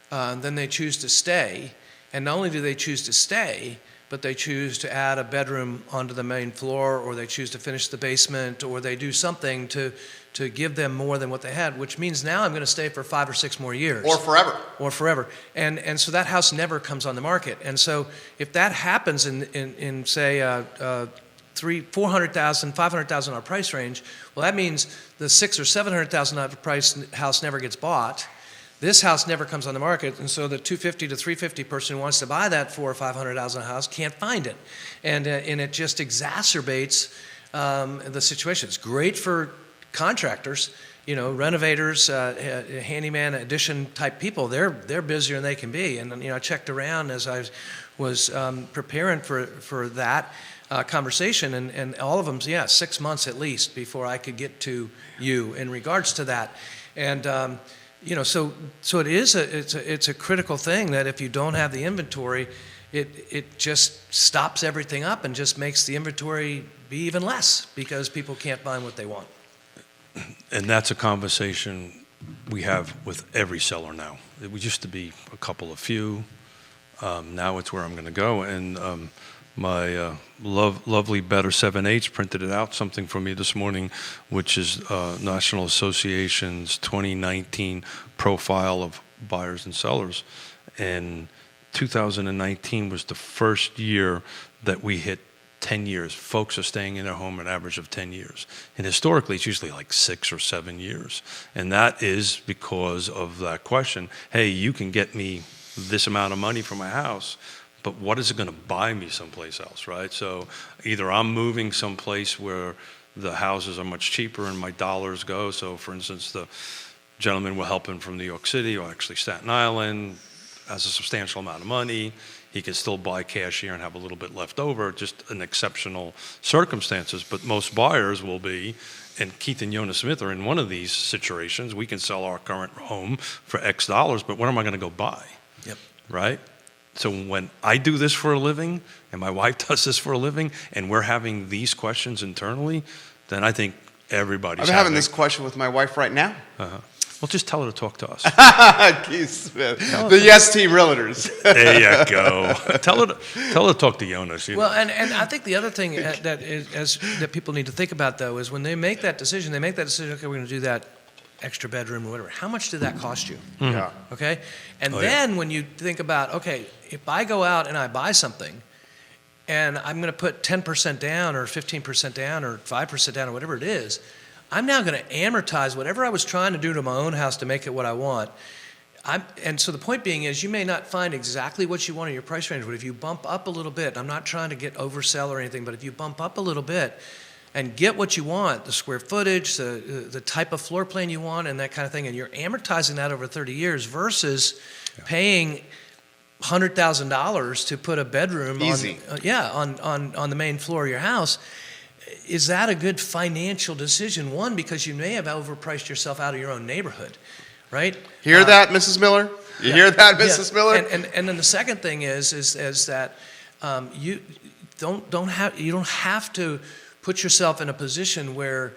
then they choose to stay. And not only do they choose to stay, but they choose to add a bedroom onto the main floor, or they choose to finish the basement, or they do something to give them more than what they had, which means now I'm going to stay for 5 or 6 more years. Or forever. And so that house never comes on the market. And so if that happens in say, $400,000, $500,000 price range, well, that means the $600,000 or $700,000 price house never gets bought. This house never comes on the market, and so the 250 to 350 person who wants to buy that $400,000 or $500,000 house can't find it, and it just exacerbates the situation. It's great for contractors, renovators, handyman, addition type people. They're busier than they can be, and I checked around as I was preparing for that conversation, and all of them, 6 months at least before I could get to you in regards to that, and so it's a critical thing that if you don't have the inventory, it just stops everything up and just makes the inventory be even less because people can't find what they want. And that's a conversation we have with every seller now. It used to be a couple of few. Now it's where I'm going to go. And my lovely Better 7H printed it out, something for me this morning, which is National Association's 2019 profile of buyers and sellers. And 2019 was the first year that we hit 10 years. Folks are staying in their home an average of 10 years. And historically, it's usually like 6 or 7 years. And that is because of that question. Hey, you can get me this amount of money for my house, but what is it going to buy me someplace else, right? So either I'm moving someplace where the houses are much cheaper and my dollars go. So for instance, the gentleman we're helping from New York City, or actually Staten Island, has a substantial amount of money. He can still buy cash here and have a little bit left over, just in exceptional circumstances. But most buyers will be, and Keith and Yonna Smith are in one of these situations. We can sell our current home for X dollars, but what am I going to go buy? Yep. Right? So when I do this for a living, and my wife does this for a living, and we're having these questions internally, then I think everybody's I'm having this question with my wife right now. Well, just tell her to talk to us. Keith Smith, the Yes Team Realtors. There you go. Tell her to talk to Yonna. Well, and I think the other thing that people need to think about, though, is when they make that decision, okay, we're going to do that extra bedroom or whatever. How much did that cost you? Yeah. Okay? And then when you think about, okay, if I go out and I buy something and I'm going to put 10% down or 15% down or 5% down or whatever it is, I'm now going to amortize whatever I was trying to do to my own house to make it what I want. And so the point being is you may not find exactly what you want in your price range, but if you bump up a little bit, I'm not trying to get oversell or anything, but if you bump up a little bit and get what you want, the square footage, the type of floor plan you want and that kind of thing, and you're amortizing that over 30 years versus paying $100,000 to put a bedroom on the main floor of your house, is that a good financial decision? One, because you may have overpriced yourself out of your own neighborhood, right? Hear that, Mrs. Miller? You hear that, Mrs. Miller? And then the second thing is that you don't have to put yourself in a position where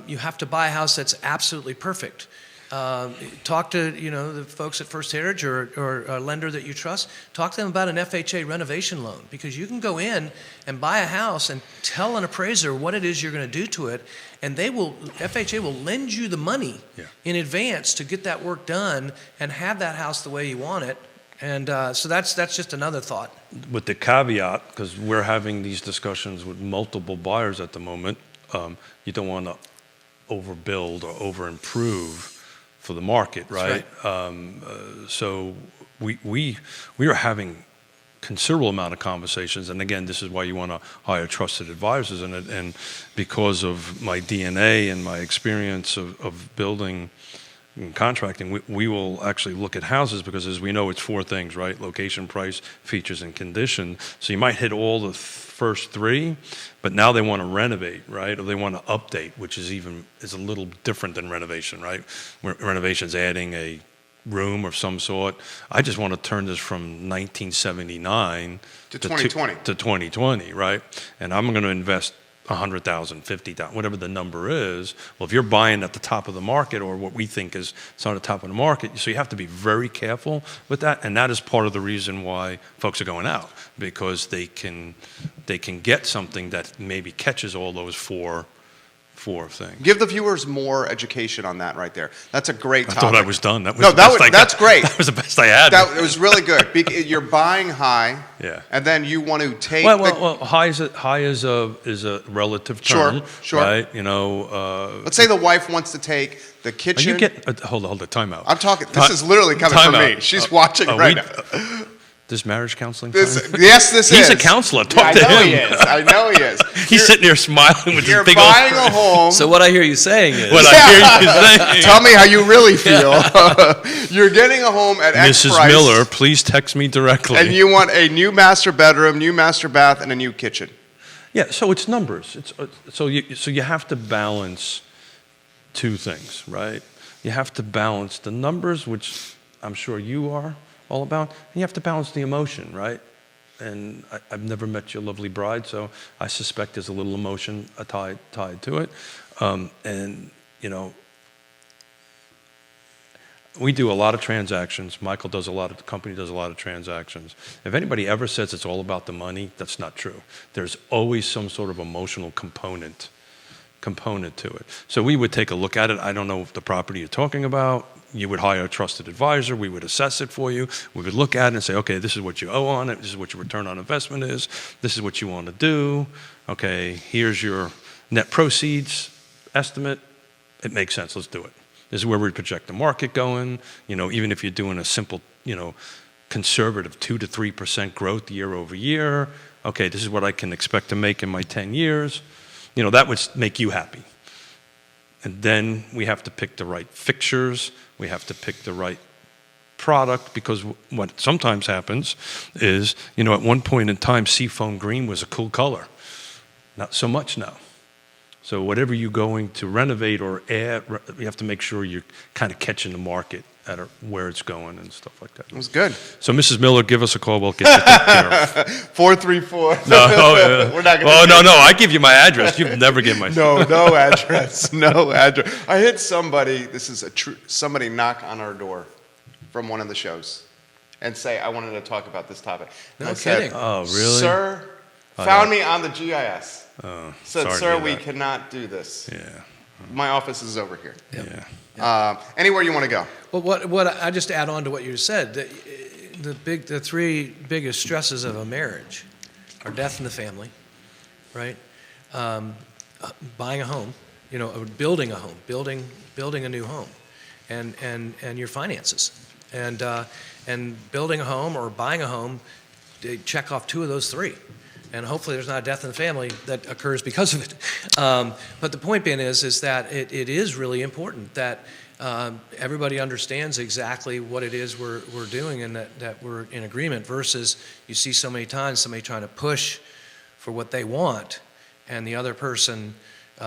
you have to buy a house that's absolutely perfect. Talk to the folks at First Heritage or a lender that you trust. Talk to them about an FHA renovation loan, because you can go in and buy a house and tell an appraiser what it is you're going to do to it, and FHA will lend you the money in advance to get that work done and have that house the way you want it. And so that's just another thought. With the caveat, because we're having these discussions with multiple buyers at the moment, you don't want to overbuild or over-improve for the market, right? So we are having considerable amount of conversations, and again, this is why you want to hire trusted advisors in it. And because of my DNA and my experience of building and contracting, we will actually look at houses, because as we know, it's 4 things, right? Location, price, features, and condition. So you might hit all the first 3, but now they want to renovate, right? Or they want to update, which is a little different than renovation, right? Renovation's adding a room of some sort. I just want to turn this from 1979 to 2020. To 2020, right? And I'm going to invest $100,000, $50,000, whatever the number is. Well, if you're buying at the top of the market, or what we think is it's on the top of the market, so you have to be very careful with that. And that is part of the reason why folks are going out, because they can get something that maybe catches all those four four things. Give the viewers more education on that right there. That's a great topic. I thought I was done. That was No, the best I that's got. great. That was the best I had. It was really good. You're buying high, Yeah. and then you want to take. Well, high is a relative term, Sure. right? You know. Let's say the wife wants to take the Are kitchen. you get hold on, time out. I'm talking. This is literally coming from me. She's watching right now. This marriage counseling. Yes, this is. He's a counselor. Talk to him. I know he is. He's sitting there smiling with his You're big buying old. a home. So what I hear you saying is, What I hear you saying. Tell me how you really feel. You're getting a home at X Mrs. price. Miller, please text me directly. And you want a new master bedroom, new master bath, and a new kitchen. Yeah, so it's numbers. So you have to balance two things, right? You have to balance the numbers, which I'm sure you are all about, and you have to balance the emotion, right? And I've never met your lovely bride, so I suspect there's a little emotion tied to it. And you know, we do a lot of transactions. Michael does the company does a lot of transactions. If anybody ever says it's all about the money, that's not true. There's always some sort of emotional component to it. So we would take a look at it. I don't know if the property you're talking about. You would hire a trusted advisor. We would assess it for you. We would look at it and say, okay, this is what you owe on it. This is what your return on investment is. This is what you want to do. Okay, here's your net proceeds estimate. It makes sense. Let's do it. This is where we project the market going. You know, even if you're doing a simple, you know, conservative 2 to 3% growth year over year. Okay, this is what I can expect to make in my 10 years. You know, that would make you happy. And then we have to pick the right fixtures. We have to pick the right product, because what sometimes happens is, you know, at one point in time, seafoam green was a cool color. Not so much now. So whatever you're going to renovate or add, you have to make sure you're kind of catching the market at where it's going and stuff like that. It was good. So Mrs. Miller, give us a call. We'll get you taken care of. 434. No, We're not going to. Oh, no. I give you my address. You've never given my. No address. No address. I hit somebody. This is somebody knock on our door from one of the shows and say, I wanted to talk about this topic. And No I said, kidding. Oh, really? Sir, found me on the GIS. Oh, Said, sorry to sir, hear we that. cannot do this. Yeah. My office is over here. Yeah. Anywhere you want to go. Well, what I just add on to what you said, the three biggest stresses of a marriage are death in the family, right? Buying a home, you know, or building a home, building a new home, and your finances, and building a home or buying a home, they check off two of those three. And hopefully there's not a death in the family that occurs because of it. But the point being is that it is really important that everybody understands exactly what it is we're doing, and that we're in agreement, versus you see so many times somebody trying to push for what they want and the other person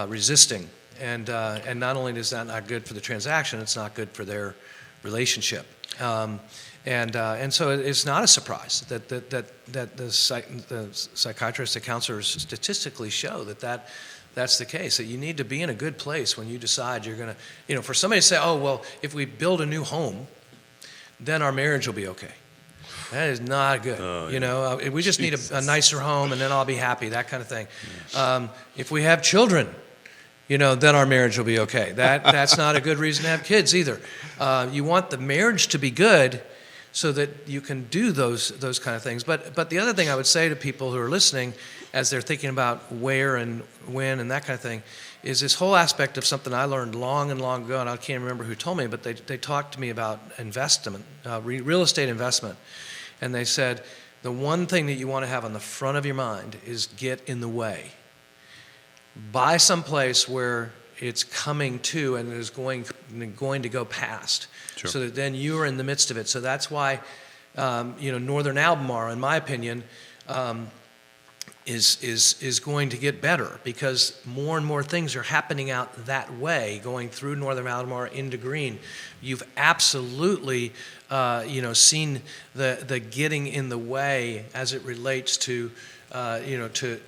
resisting. And not only is that not good for the transaction, it's not good for their relationship. And so it's not a surprise that the psychiatrists, the counselors statistically show that's the case, that you need to be in a good place when you decide you're going to, you know, for somebody to say, oh, well, if we build a new home, then our marriage will be okay. That is not good. You know, we just need a nicer home and then I'll be happy, that kind of thing. If we have children, you know, then our marriage will be okay. That's not a good reason to have kids either. You want the marriage to be good so that you can do those kind of things. But the other thing I would say to people who are listening, as they're thinking about where and when and that kind of thing, is this whole aspect of something I learned long ago, and I can't remember who told me, but they talked to me about investment, real estate investment. And they said, the one thing that you want to have on the front of your mind is get in the way. Buy someplace where it's coming to and is going to go past, sure, so that then you are in the midst of it. So that's why, you know, Northern Albemarle, in my opinion, is going to get better, because more and more things are happening out that way, going through Northern Albemarle into Green. You've absolutely, you know, seen the getting in the way as it relates to, you know, to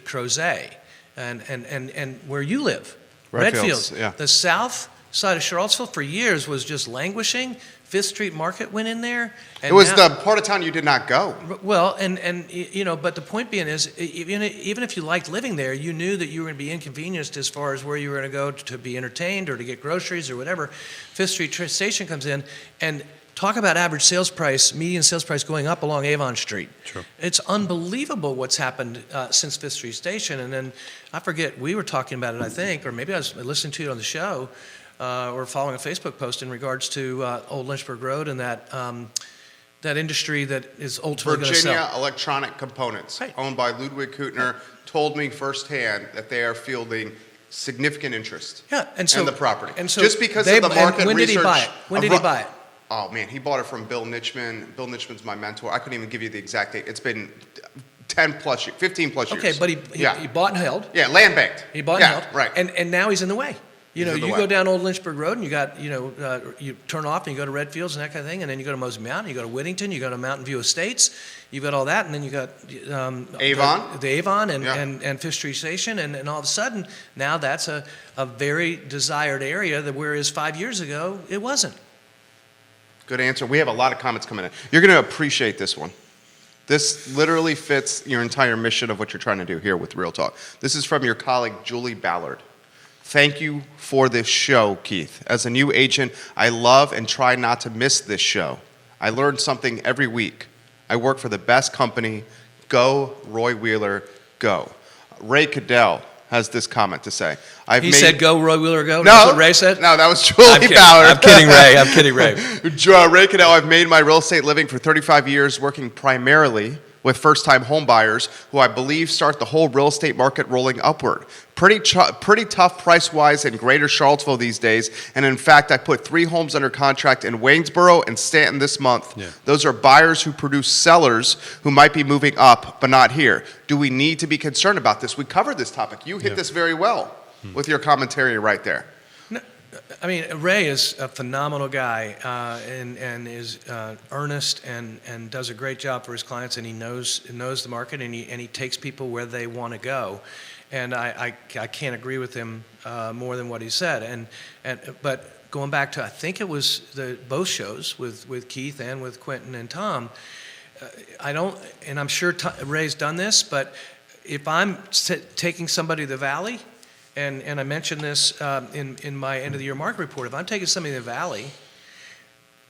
Crozet and where you live. Redfields, yeah. The South side of Charlottesville for years was just languishing. Fifth Street Market went in there. And It was now, the part of town you did not go. well, and you know, but the point being is, even if you liked living there, you knew that you were going to be inconvenienced as far as where you were going to go to be entertained or to get groceries or whatever. Fifth Street Station comes in, and talk about average sales price, median sales price going up along Avon Street. Sure. It's unbelievable what's happened since Fifth Street Station. And then I forget, we were talking about it, I think, or maybe I was listening to it on the show. Or following a Facebook post in regards to Old Lynchburg Road and that industry that is ultimately going to sell. Virginia Electronic Components, Right. owned by Ludwig Kutner, told me firsthand that they are fielding significant interest Yeah, and so in the property. And so just because they, of the market and when research. did he buy it? When did he buy it? Oh man, he bought it from Bill Nichman. Bill Nichman's my mentor. I couldn't even give you the exact date. It's been 10 plus years, 15 plus years. Okay, but he bought and held. Yeah, land banked. He bought yeah, and held. Right. And now he's in the way. You know, He's in the you way. go down Old Lynchburg Road and you got, you turn off and you go to Redfields and that kind of thing, and then you go to Mosby Mountain, you go to Whittington, you go to Mountain View Estates, you've got all that, and then you got Avon. the Avon and, Yeah. and Fifth Street Station, and all of a sudden, now that's a very desired area that whereas 5 years ago, it wasn't. Good answer. We have a lot of comments coming in. You're going to appreciate this one. This literally fits your entire mission of what you're trying to do here with Real Talk. This is from your colleague, Julie Ballard. Thank you for this show, Keith. As a new agent, I love and try not to miss this show. I learn something every week. I work for the best company. Go, Roy Wheeler, go. Ray Cadell has this comment to say. He said, "Go, Roy Wheeler, go." No, That's what Ray said. No, that was Julie Ballard. I'm kidding, Ray. I'm kidding, Ray. Ray Cadell, I've made my real estate living for 35 years, working primarily with first-time home buyers who I believe start the whole real estate market rolling upward. Pretty tough price-wise in greater Charlottesville these days, and in fact, I put 3 homes under contract in Waynesboro and Stanton this month. Yeah. Those are buyers who produce sellers who might be moving up, but not here. Do we need to be concerned about this? We covered this topic. You hit this very well with your commentary right there. I mean, Ray is a phenomenal guy and is earnest and does a great job for his clients, and he knows the market, and he takes people where they want to go. And I can't agree with him more than what he said. But going back to, I think it was both shows with Keith and with Quentin and Tom, I don't, and I'm sure Ray's done this, but if I'm taking somebody to the Valley, and I mentioned this in my end of the year market report, if I'm taking somebody to the Valley,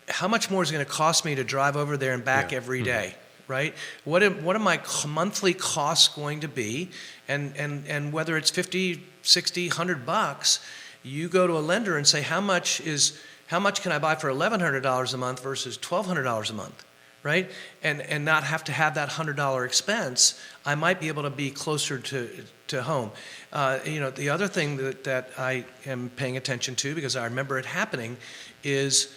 how much more is it going to cost me to drive over there and back every day, right? What are my monthly costs going to be? And whether it's 50, 60, $100, you go to a lender and say, how much can I buy for $1,100 a month versus $1,200 a month? Right? And not have to have that $100 expense, I might be able to be closer to home. The other thing that I am paying attention to, because I remember it happening, is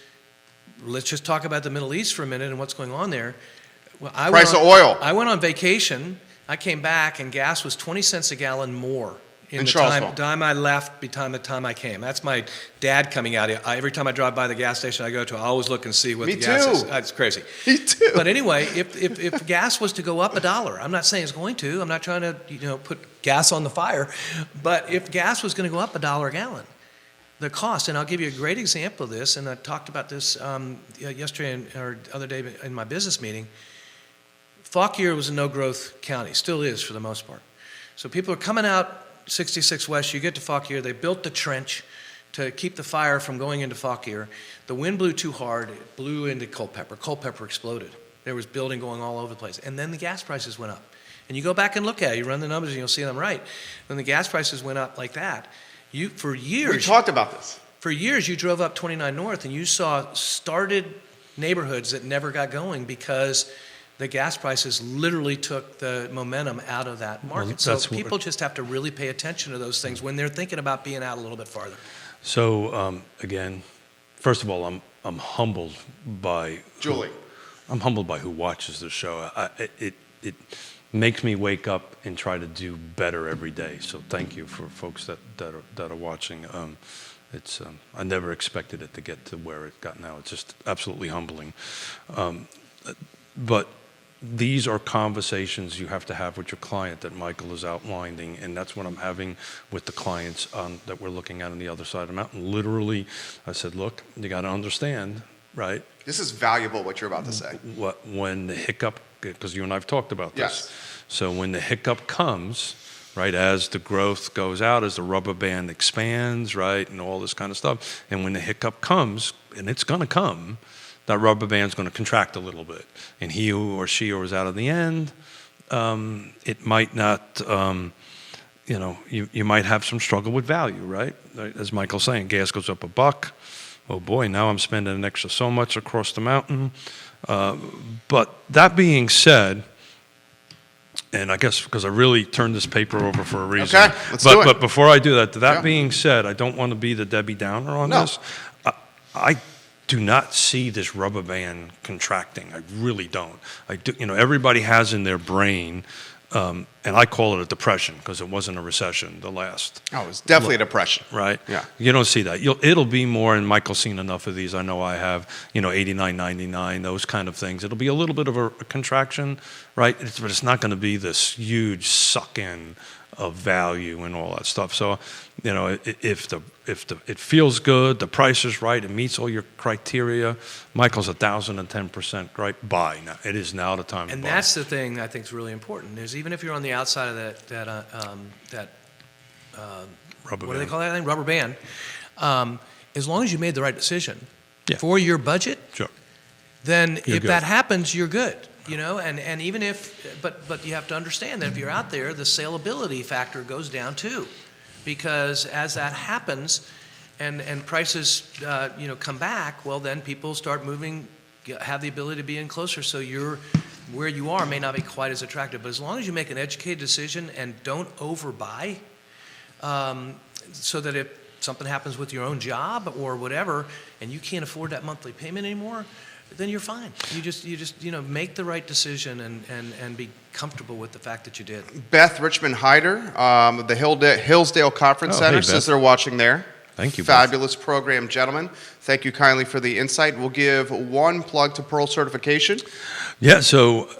let's just talk about the Middle East for a minute and what's going on there. Well, Price of oil. I went on vacation. I came back and gas was 20 cents a gallon more in the time I left, the time I came. That's my dad coming out. Every time I drive by the gas station I go to, I always look and see what the gas is. That's crazy. Me too. But anyway, if gas was to go up $1, I'm not saying it's going to. I'm not trying to put gas on the fire. But if gas was going to go up $1 a gallon, the cost, and I'll give you a great example of this, and I talked about this yesterday or the other day in my business meeting. Fauquier was a no-growth county, still is for the most part. So people are coming out 66 West, you get to Fauquier, they built the trench to keep the fire from going into Fauquier. The wind blew too hard, it blew into Culpeper. Culpeper exploded. There was building going all over the place. And then the gas prices went up. And you go back and look at it, you run the numbers and you'll see them right. When the gas prices went up like that, for years... We talked about this. For years, you drove up 29 North and you saw started neighborhoods that never got going because the gas prices literally took the momentum out of that market. Well, so people just have to really pay attention to those things when they're thinking about being out a little bit farther. So again, first of all, I'm humbled by Julie. I'm humbled by who watches the show. It makes me wake up and try to do better every day. So thank you for folks that are watching. I never expected it to get to where it got now. It's just absolutely humbling. But these are conversations you have to have with your client that Michael is outlining, and that's what I'm having with the clients that we're looking at on the other side of the mountain. Literally, I said, look, you got to understand, right? This is valuable, what you're about to say. When the hiccup, because you and I have talked about this. Yes. So when the hiccup comes, right, as the growth goes out, as the rubber band expands, right, and all this kind of stuff, and when the hiccup comes, and it's going to come, that rubber band's going to contract a little bit. And he or she who is out of the end, it might not, you might have some struggle with value, right? As Michael's saying, gas goes up $1. Oh boy, now I'm spending an extra so much across the mountain. But that being said, and I guess because I really turned this paper over for a reason. Okay, let's do it. But before I do that being said, I don't want to be the Debbie Downer on this. I do not see this rubber band contracting. I really don't. I do. Everybody has in their brain, and I call it a depression because it wasn't a recession. The last. Oh, it's definitely a depression. Right. Yeah. You don't see that. It'll be more, and Michael's seen enough of these. I know I have. 89, 99, those kind of things. It'll be a little bit of a contraction, right? But it's not going to be this huge suck in of value and all that stuff. So, if it feels good, the price is right, it meets all your criteria, Michael's 1,010% right. Buy now. It is now the time. And to buy. that's the thing I think is really important. Is even if you're on the outside of that Rubber what do they band. call that thing? Rubber band. As long as you made the right decision Yeah. for your budget, Sure. then You're if good. that happens, you're good. And even if, but you have to understand that if you're out there, the saleability factor goes down too, because as that happens, and prices, come back, well, then people start moving, have the ability to be in closer. So where you are may not be quite as attractive, but as long as you make an educated decision and don't overbuy, so that if something happens with your own job or whatever, and you can't afford that monthly payment anymore, then you're fine. You just make the right decision and be comfortable with the fact that you did. Beth Richmond Hyder, the Hillsdale Conference Oh, Center, hey, says Beth. they're watching there. Thank you, Beth. Fabulous program, gentlemen. Thank you kindly for the insight. We'll give one plug to Pearl Certification. Yeah, so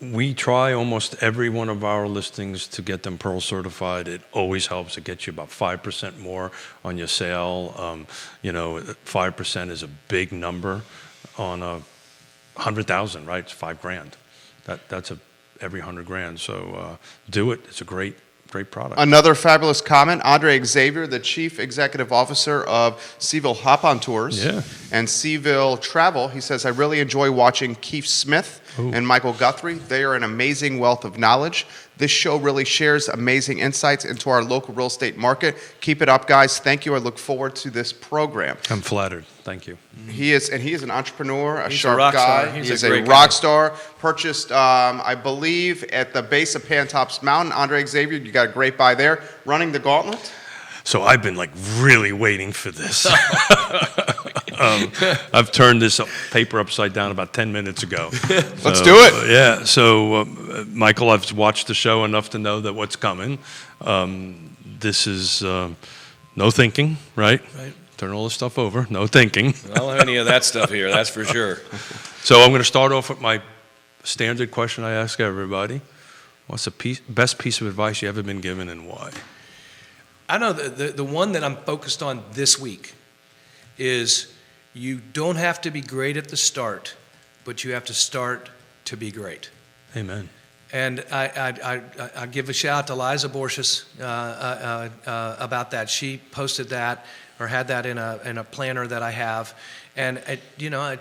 we try almost every one of our listings to get them Pearl certified. It always helps. It gets you about 5% more on your sale. 5% is a big number on 100,000, right? It's $5,000. That's every 100 grand. So do it. It's a great product. Another fabulous comment, Andre Xavier, the Chief Executive Officer of CVille Hop-On Tours and CVille Travel. He says, I really enjoy watching Keith Smith and Michael Guthrie. They are an amazing wealth of knowledge. This show really shares amazing insights into our local real estate market. Keep it up, guys. Thank you. I look forward to this program. I'm flattered. Thank you. He is an entrepreneur, He's a sharp rock guy. star. He's He is a a great rock guy. star. Purchased, I believe, at the base of Pantops Mountain. Andre Xavier, you got a great buy there. Running the gauntlet. So I've been really waiting for this. I've turned this paper upside down about 10 minutes ago. Let's do it. Yeah. So, Michael, I've watched the show enough to know that what's coming. This is no thinking, right? Right. Turn all this stuff over. No thinking. I don't have any of that stuff here, that's for sure. So I'm going to start off with my standard question I ask everybody. What's the best piece of advice you ever been given and why? I know the one that I'm focused on this week is you don't have to be great at the start, but you have to start to be great. Amen. And I give a shout out to Liza Borges about that. She posted that or had that in a planner that I have. And it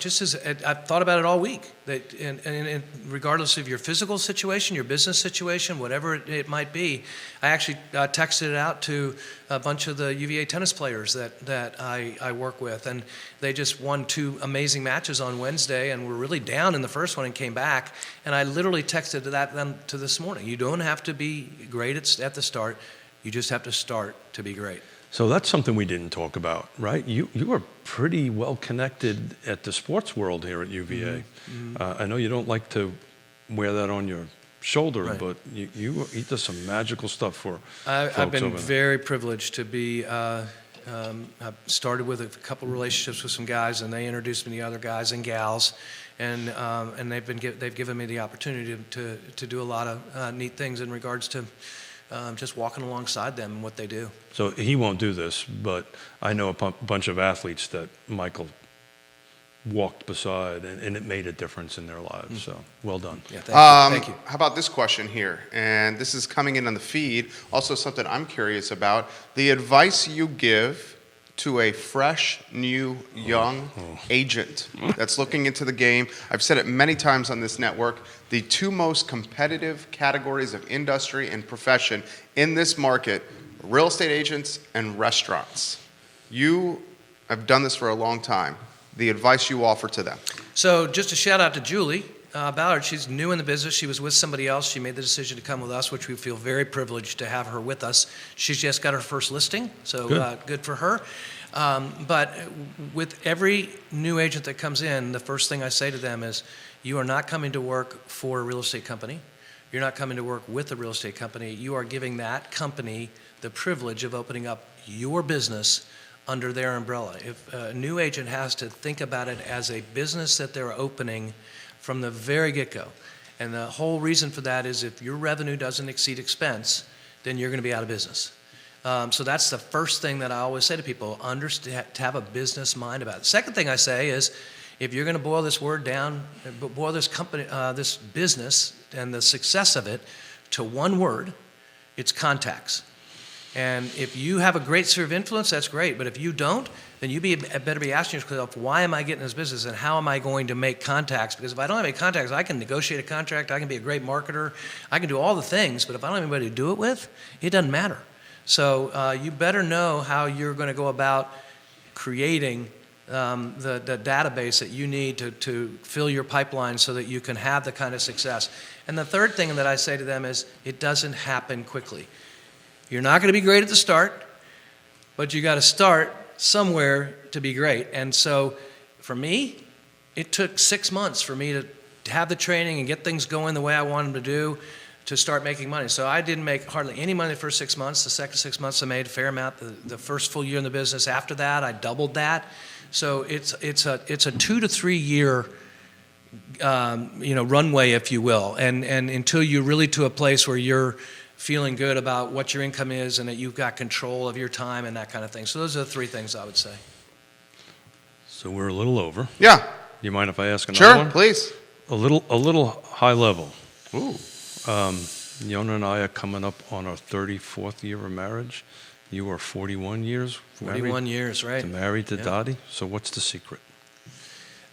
just is. I've thought about it all week. That and regardless of your physical situation, your business situation, whatever it might be, I actually texted it out to a bunch of the UVA tennis players that I work with, and they just won 2 amazing matches on Wednesday, and were really down in the first one and came back. And I literally texted them to this morning. You don't have to be great at the start. You just have to start to be great. So that's something we didn't talk about, right? You are pretty well connected at the sports world here at UVA. Mm-hmm. I know you don't like to wear that on your shoulder, Right. but you do some magical stuff for folks I've been over there. very privileged to be I started with a couple relationships with some guys, and they introduced me to other guys and gals, and they've given me the opportunity to do a lot of neat things in regards to just walking alongside them and what they do. So he won't do this, but I know a bunch of athletes that Michael walked beside, and it made a difference in their lives. So well done. Yeah, thank you. How about this question here? And this is coming in on the feed. Also something I'm curious about. The advice you give to a fresh, new, young agent that's looking into the game. I've said it many times on this network. The two most competitive categories of industry and profession in this market, real estate agents and restaurants. You have done this for a long time. The advice you offer to them. So just a shout out to Julie Ballard. She's new in the business. She was with somebody else. She made the decision to come with us, which we feel very privileged to have her with us. She's just got her first listing, so good for her. But with every new agent that comes in, the first thing I say to them is, you are not coming to work for a real estate company. You're not coming to work with a real estate company. You are giving that company the privilege of opening up your business under their umbrella. If a new agent has to think about it as a business that they're opening from the very get-go. And the whole reason for that is if your revenue doesn't exceed expense, then you're going to be out of business. So that's the first thing that I always say to people, to have a business mind about it. Second thing I say is, if you're going to boil this word down, boil this company, this business and the success of it to one word, it's contacts. And if you have a great sphere of influence, that's great. But if you don't, then you better be asking yourself, why am I getting in this business and how am I going to make contacts? Because if I don't have any contacts, I can negotiate a contract, I can be a great marketer, I can do all the things, but if I don't have anybody to do it with, it doesn't matter. So you better know how you're going to go about creating the database that you need to fill your pipeline so that you can have the kind of success. And the third thing that I say to them is, it doesn't happen quickly. You're not going to be great at the start, but you got to start somewhere to be great. And so for me, it took 6 months for me to have the training and get things going the way I wanted them to do to start making money. So I didn't make hardly any money the first 6 months. The second 6 months I made a fair amount. The first full year in the business after that, I doubled that. So it's a 2 to 3 year runway, if you will, and until you're really to a place where you're feeling good about what your income is and that you've got control of your time and that kind of thing. So those are the three things I would say. So we're a little over. Yeah. You mind if I ask another one? Sure, please. A little high level. Ooh. Yonna and I are coming up on our 34th year of marriage. You are 41 years married. 41 years, right. Married to Dottie. So what's the secret?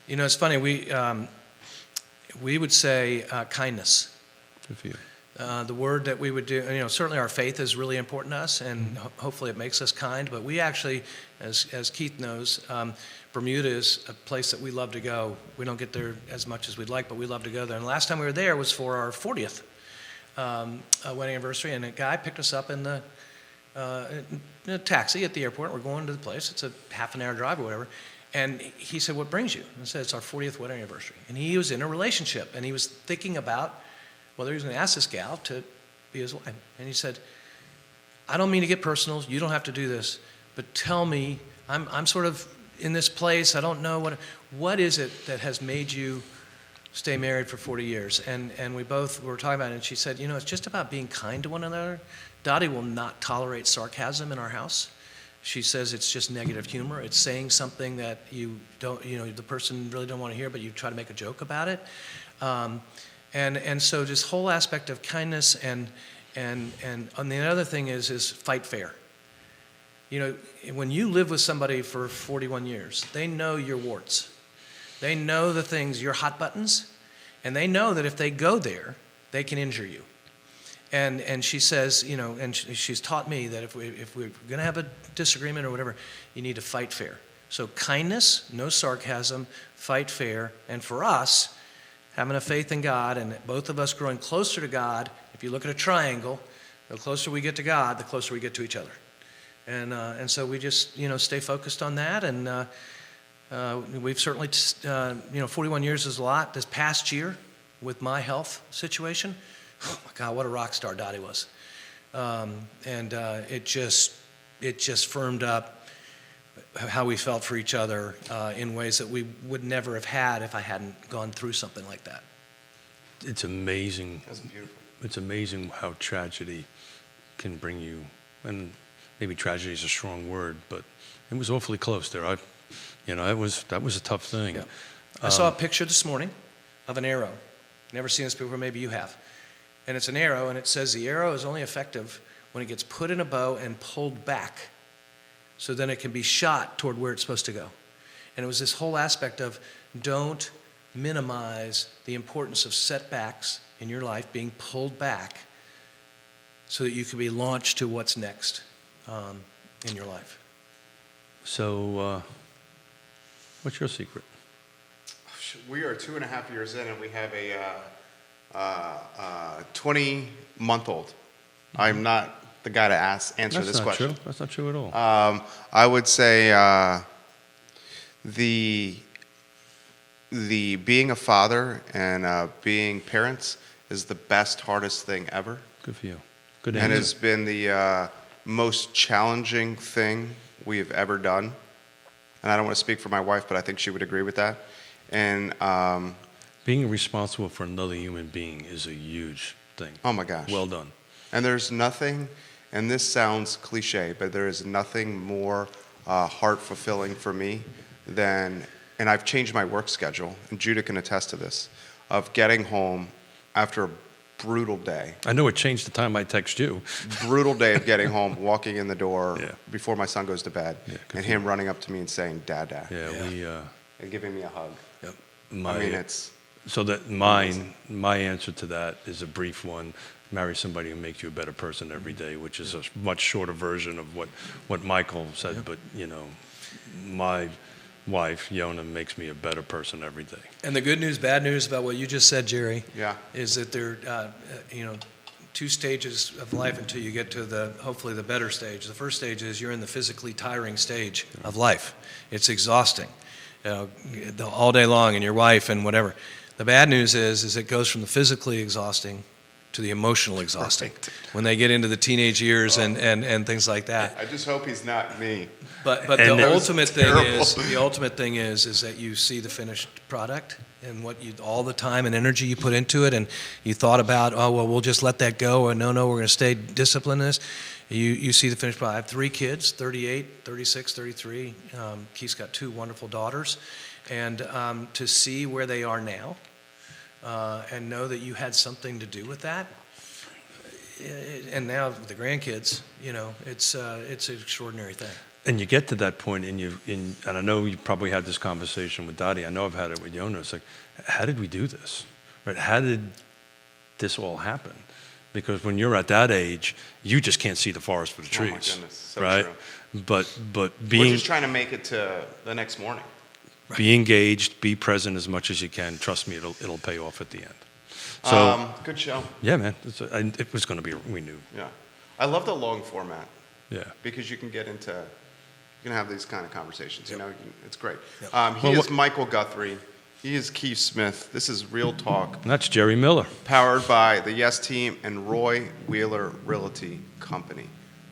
You know, it's funny. We would say kindness. Good for you. The word that we would do, certainly our faith is really important to us, and hopefully it makes us kind. But we actually, as Keith knows, Bermuda is a place that we love to go. We don't get there as much as we'd like, but we love to go there. And the last time we were there was for our 40th wedding anniversary, and a guy picked us up in a taxi at the airport. We're going to the place. It's a half an hour drive or whatever. And he said, "What brings you?" And I said, "It's our 40th wedding anniversary." And he was in a relationship, and he was thinking about whether he was going to ask this gal to be his wife. And he said, "I don't mean to get personal. You don't have to do this. But tell me, I'm sort of in this place. I don't know what is it that has made you stay married for 40 years? And we both were talking about it, and she said, it's just about being kind to one another. Dottie will not tolerate sarcasm in our house. She says it's just negative humor. It's saying something that you don't, the person really don't want to hear, but you try to make a joke about it. And so this whole aspect of kindness and the other thing is fight fair. When you live with somebody for 41 years, they know your warts. They know the things, your hot buttons, and they know that if they go there, they can injure you. And she says, and she's taught me that if we're going to have a disagreement or whatever, you need to fight fair. So kindness, no sarcasm, fight fair, and for us, having a faith in God and both of us growing closer to God. If you look at a triangle, the closer we get to God, the closer we get to each other. And so we just, stay focused on that. And we've certainly, 41 years is a lot. This past year with my health situation, oh my God, what a rock star Dottie was. It just firmed up how we felt for each other in ways that we would never have had if I hadn't gone through something like that. It's amazing. That's beautiful. It's amazing how tragedy can bring you, and maybe tragedy is a strong word, but it was awfully close there. That was a tough thing. Yeah. I saw a picture this morning of an arrow. Never seen this before, maybe you have. And it's an arrow, and it says the arrow is only effective when it gets put in a bow and pulled back. So then it can be shot toward where it's supposed to go. And it was this whole aspect of don't minimize the importance of setbacks in your life, being pulled back so that you can be launched to what's next in your life. So, what's your secret? We are 2.5 years in, and we have a 20-month-old. I'm not the guy to answer this question. True. That's not true at all. I would say the being a father and being parents is the best, hardest thing ever. Good for you. Good And answer. has been the most challenging thing we have ever done. And I don't want to speak for my wife, but I think she would agree with that. And Being responsible for another human being is a huge thing. oh my gosh. Well done. And there's nothing, and this sounds cliche, but there is nothing more heart fulfilling for me than, and I've changed my work schedule, and Judah can attest to this, of getting home after a brutal day. I know it changed the time I text you. Brutal day of getting home, walking in the door Yeah. before my son goes to bed, Yeah, good and for him running up to me and saying, "Dad, Dad," Yeah, and giving me a hug. my, I mean, it's so that my answer to that is a brief one. Marry somebody who makes you a better person every day, which is a much shorter version of what Michael said. But, my wife, Yonna, makes me a better person every day. And the good news, bad news about what you just said, Jerry, Yeah. is that there, two stages of life until you get to hopefully the better stage. The first stage is you're in the physically tiring stage of life. It's exhausting, all day long, and your wife and whatever. The bad news is it goes from the physically exhausting to the emotional exhausting Right. when they get into the teenage years and things like that. I just hope he's not me. But And the that the ultimate thing is that you see the finished product and all the time and energy you put into it, and you thought about, oh well, we'll just let that go, or no, we're going to stay disciplined in this. You see the finished product. I have 3 kids, 38, 36, 33. Keith's got 2 wonderful daughters, and to see where they are now, and know that you had something to do with that. And now with the grandkids, it's an extraordinary thing. And you get to that point, and I know you probably had this conversation with Dottie. I know I've had it with Yonna. It's like, how did we do this? Right? How did this all happen? Because when you're at that age, you just can't see the forest for the trees. Oh my goodness, so right? true. But We're being just trying to make it to the next morning. be engaged, be present as much as you can. Trust me, it'll pay off at the end. So Good show. yeah, man, it was going to be. We knew. Yeah. I love the long format Yeah. because you can have these kind of conversations. It's great. Yep. He is Michael Guthrie. He is Keith Smith. This is Real Talk, And that's Jerry Miller. powered by the Yes Team and Roy Wheeler Realty Company.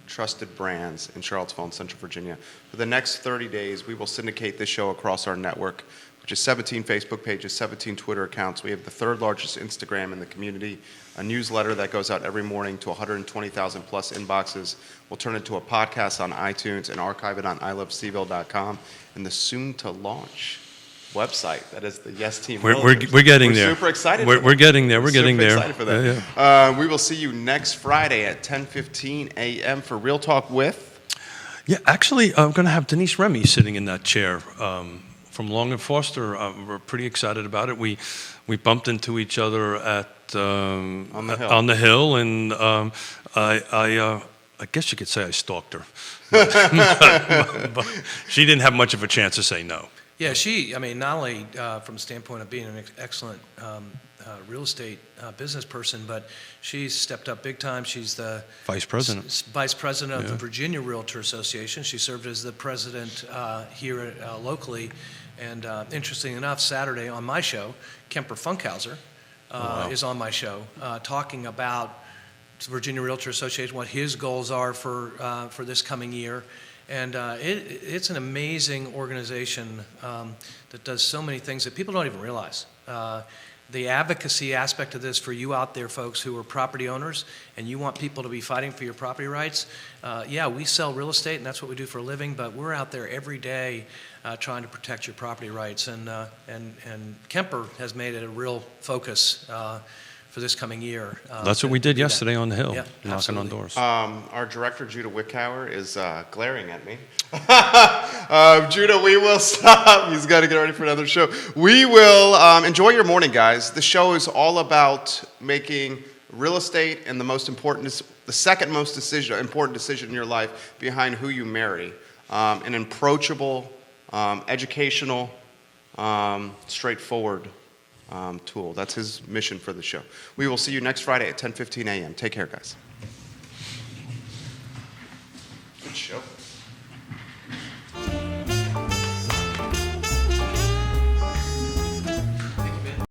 Trusted brands in Charlottesville and Central Virginia. For the next 30 days, we will syndicate this show across our network, which is 17 Facebook pages, 17 Twitter accounts. We have the 3rd largest Instagram in the community, a newsletter that goes out every morning to 120,000 plus inboxes. We'll turn it to a podcast on iTunes and archive it on ilovecville.com, and the soon-to-launch website that is the Yes Team. We're Realtors. getting We're there. super excited. We're getting there. We're getting super there. Excited for that. Yeah, yeah. We will see you next Friday at 10:15 a.m. for Real Talk with. Yeah, actually, I'm going to have Denise Remy sitting in that chair from Long and Foster. We're pretty excited about it. We bumped into each other at On the Hill. on the hill, and I guess you could say I stalked her, but she didn't have much of a chance to say no. Yeah, not only from the standpoint of being an excellent real estate business person, but she's stepped up big time. She's the Vice president. Vice president of the Yeah. Virginia Realtor Association. She served as the president here locally. And interesting enough, Saturday on my show, Kemper Funkhauser is on my show talking about the Virginia Realtor Association, what his goals are for this coming year. And it's an amazing organization that does so many things that people don't even realize. The advocacy aspect of this for you out there, folks who are property owners and you want people to be fighting for your property rights, yeah, we sell real estate and that's what we do for a living, but we're out there every day trying to protect your property rights. And Kemper has made it a real focus for this coming year. That's what we did yesterday on the Hill, Yeah, knocking on absolutely. doors. Our director, Judah Wickhauer, is glaring at me. Judah, we will stop. He's got to get ready for another show. We will enjoy your morning, guys. The show is all about making real estate and the second most important decision in your life behind who you marry. An approachable, educational, straightforward tool. That's his mission for the show. We will see you next Friday at 10:15 a.m. Take care, guys. Good show.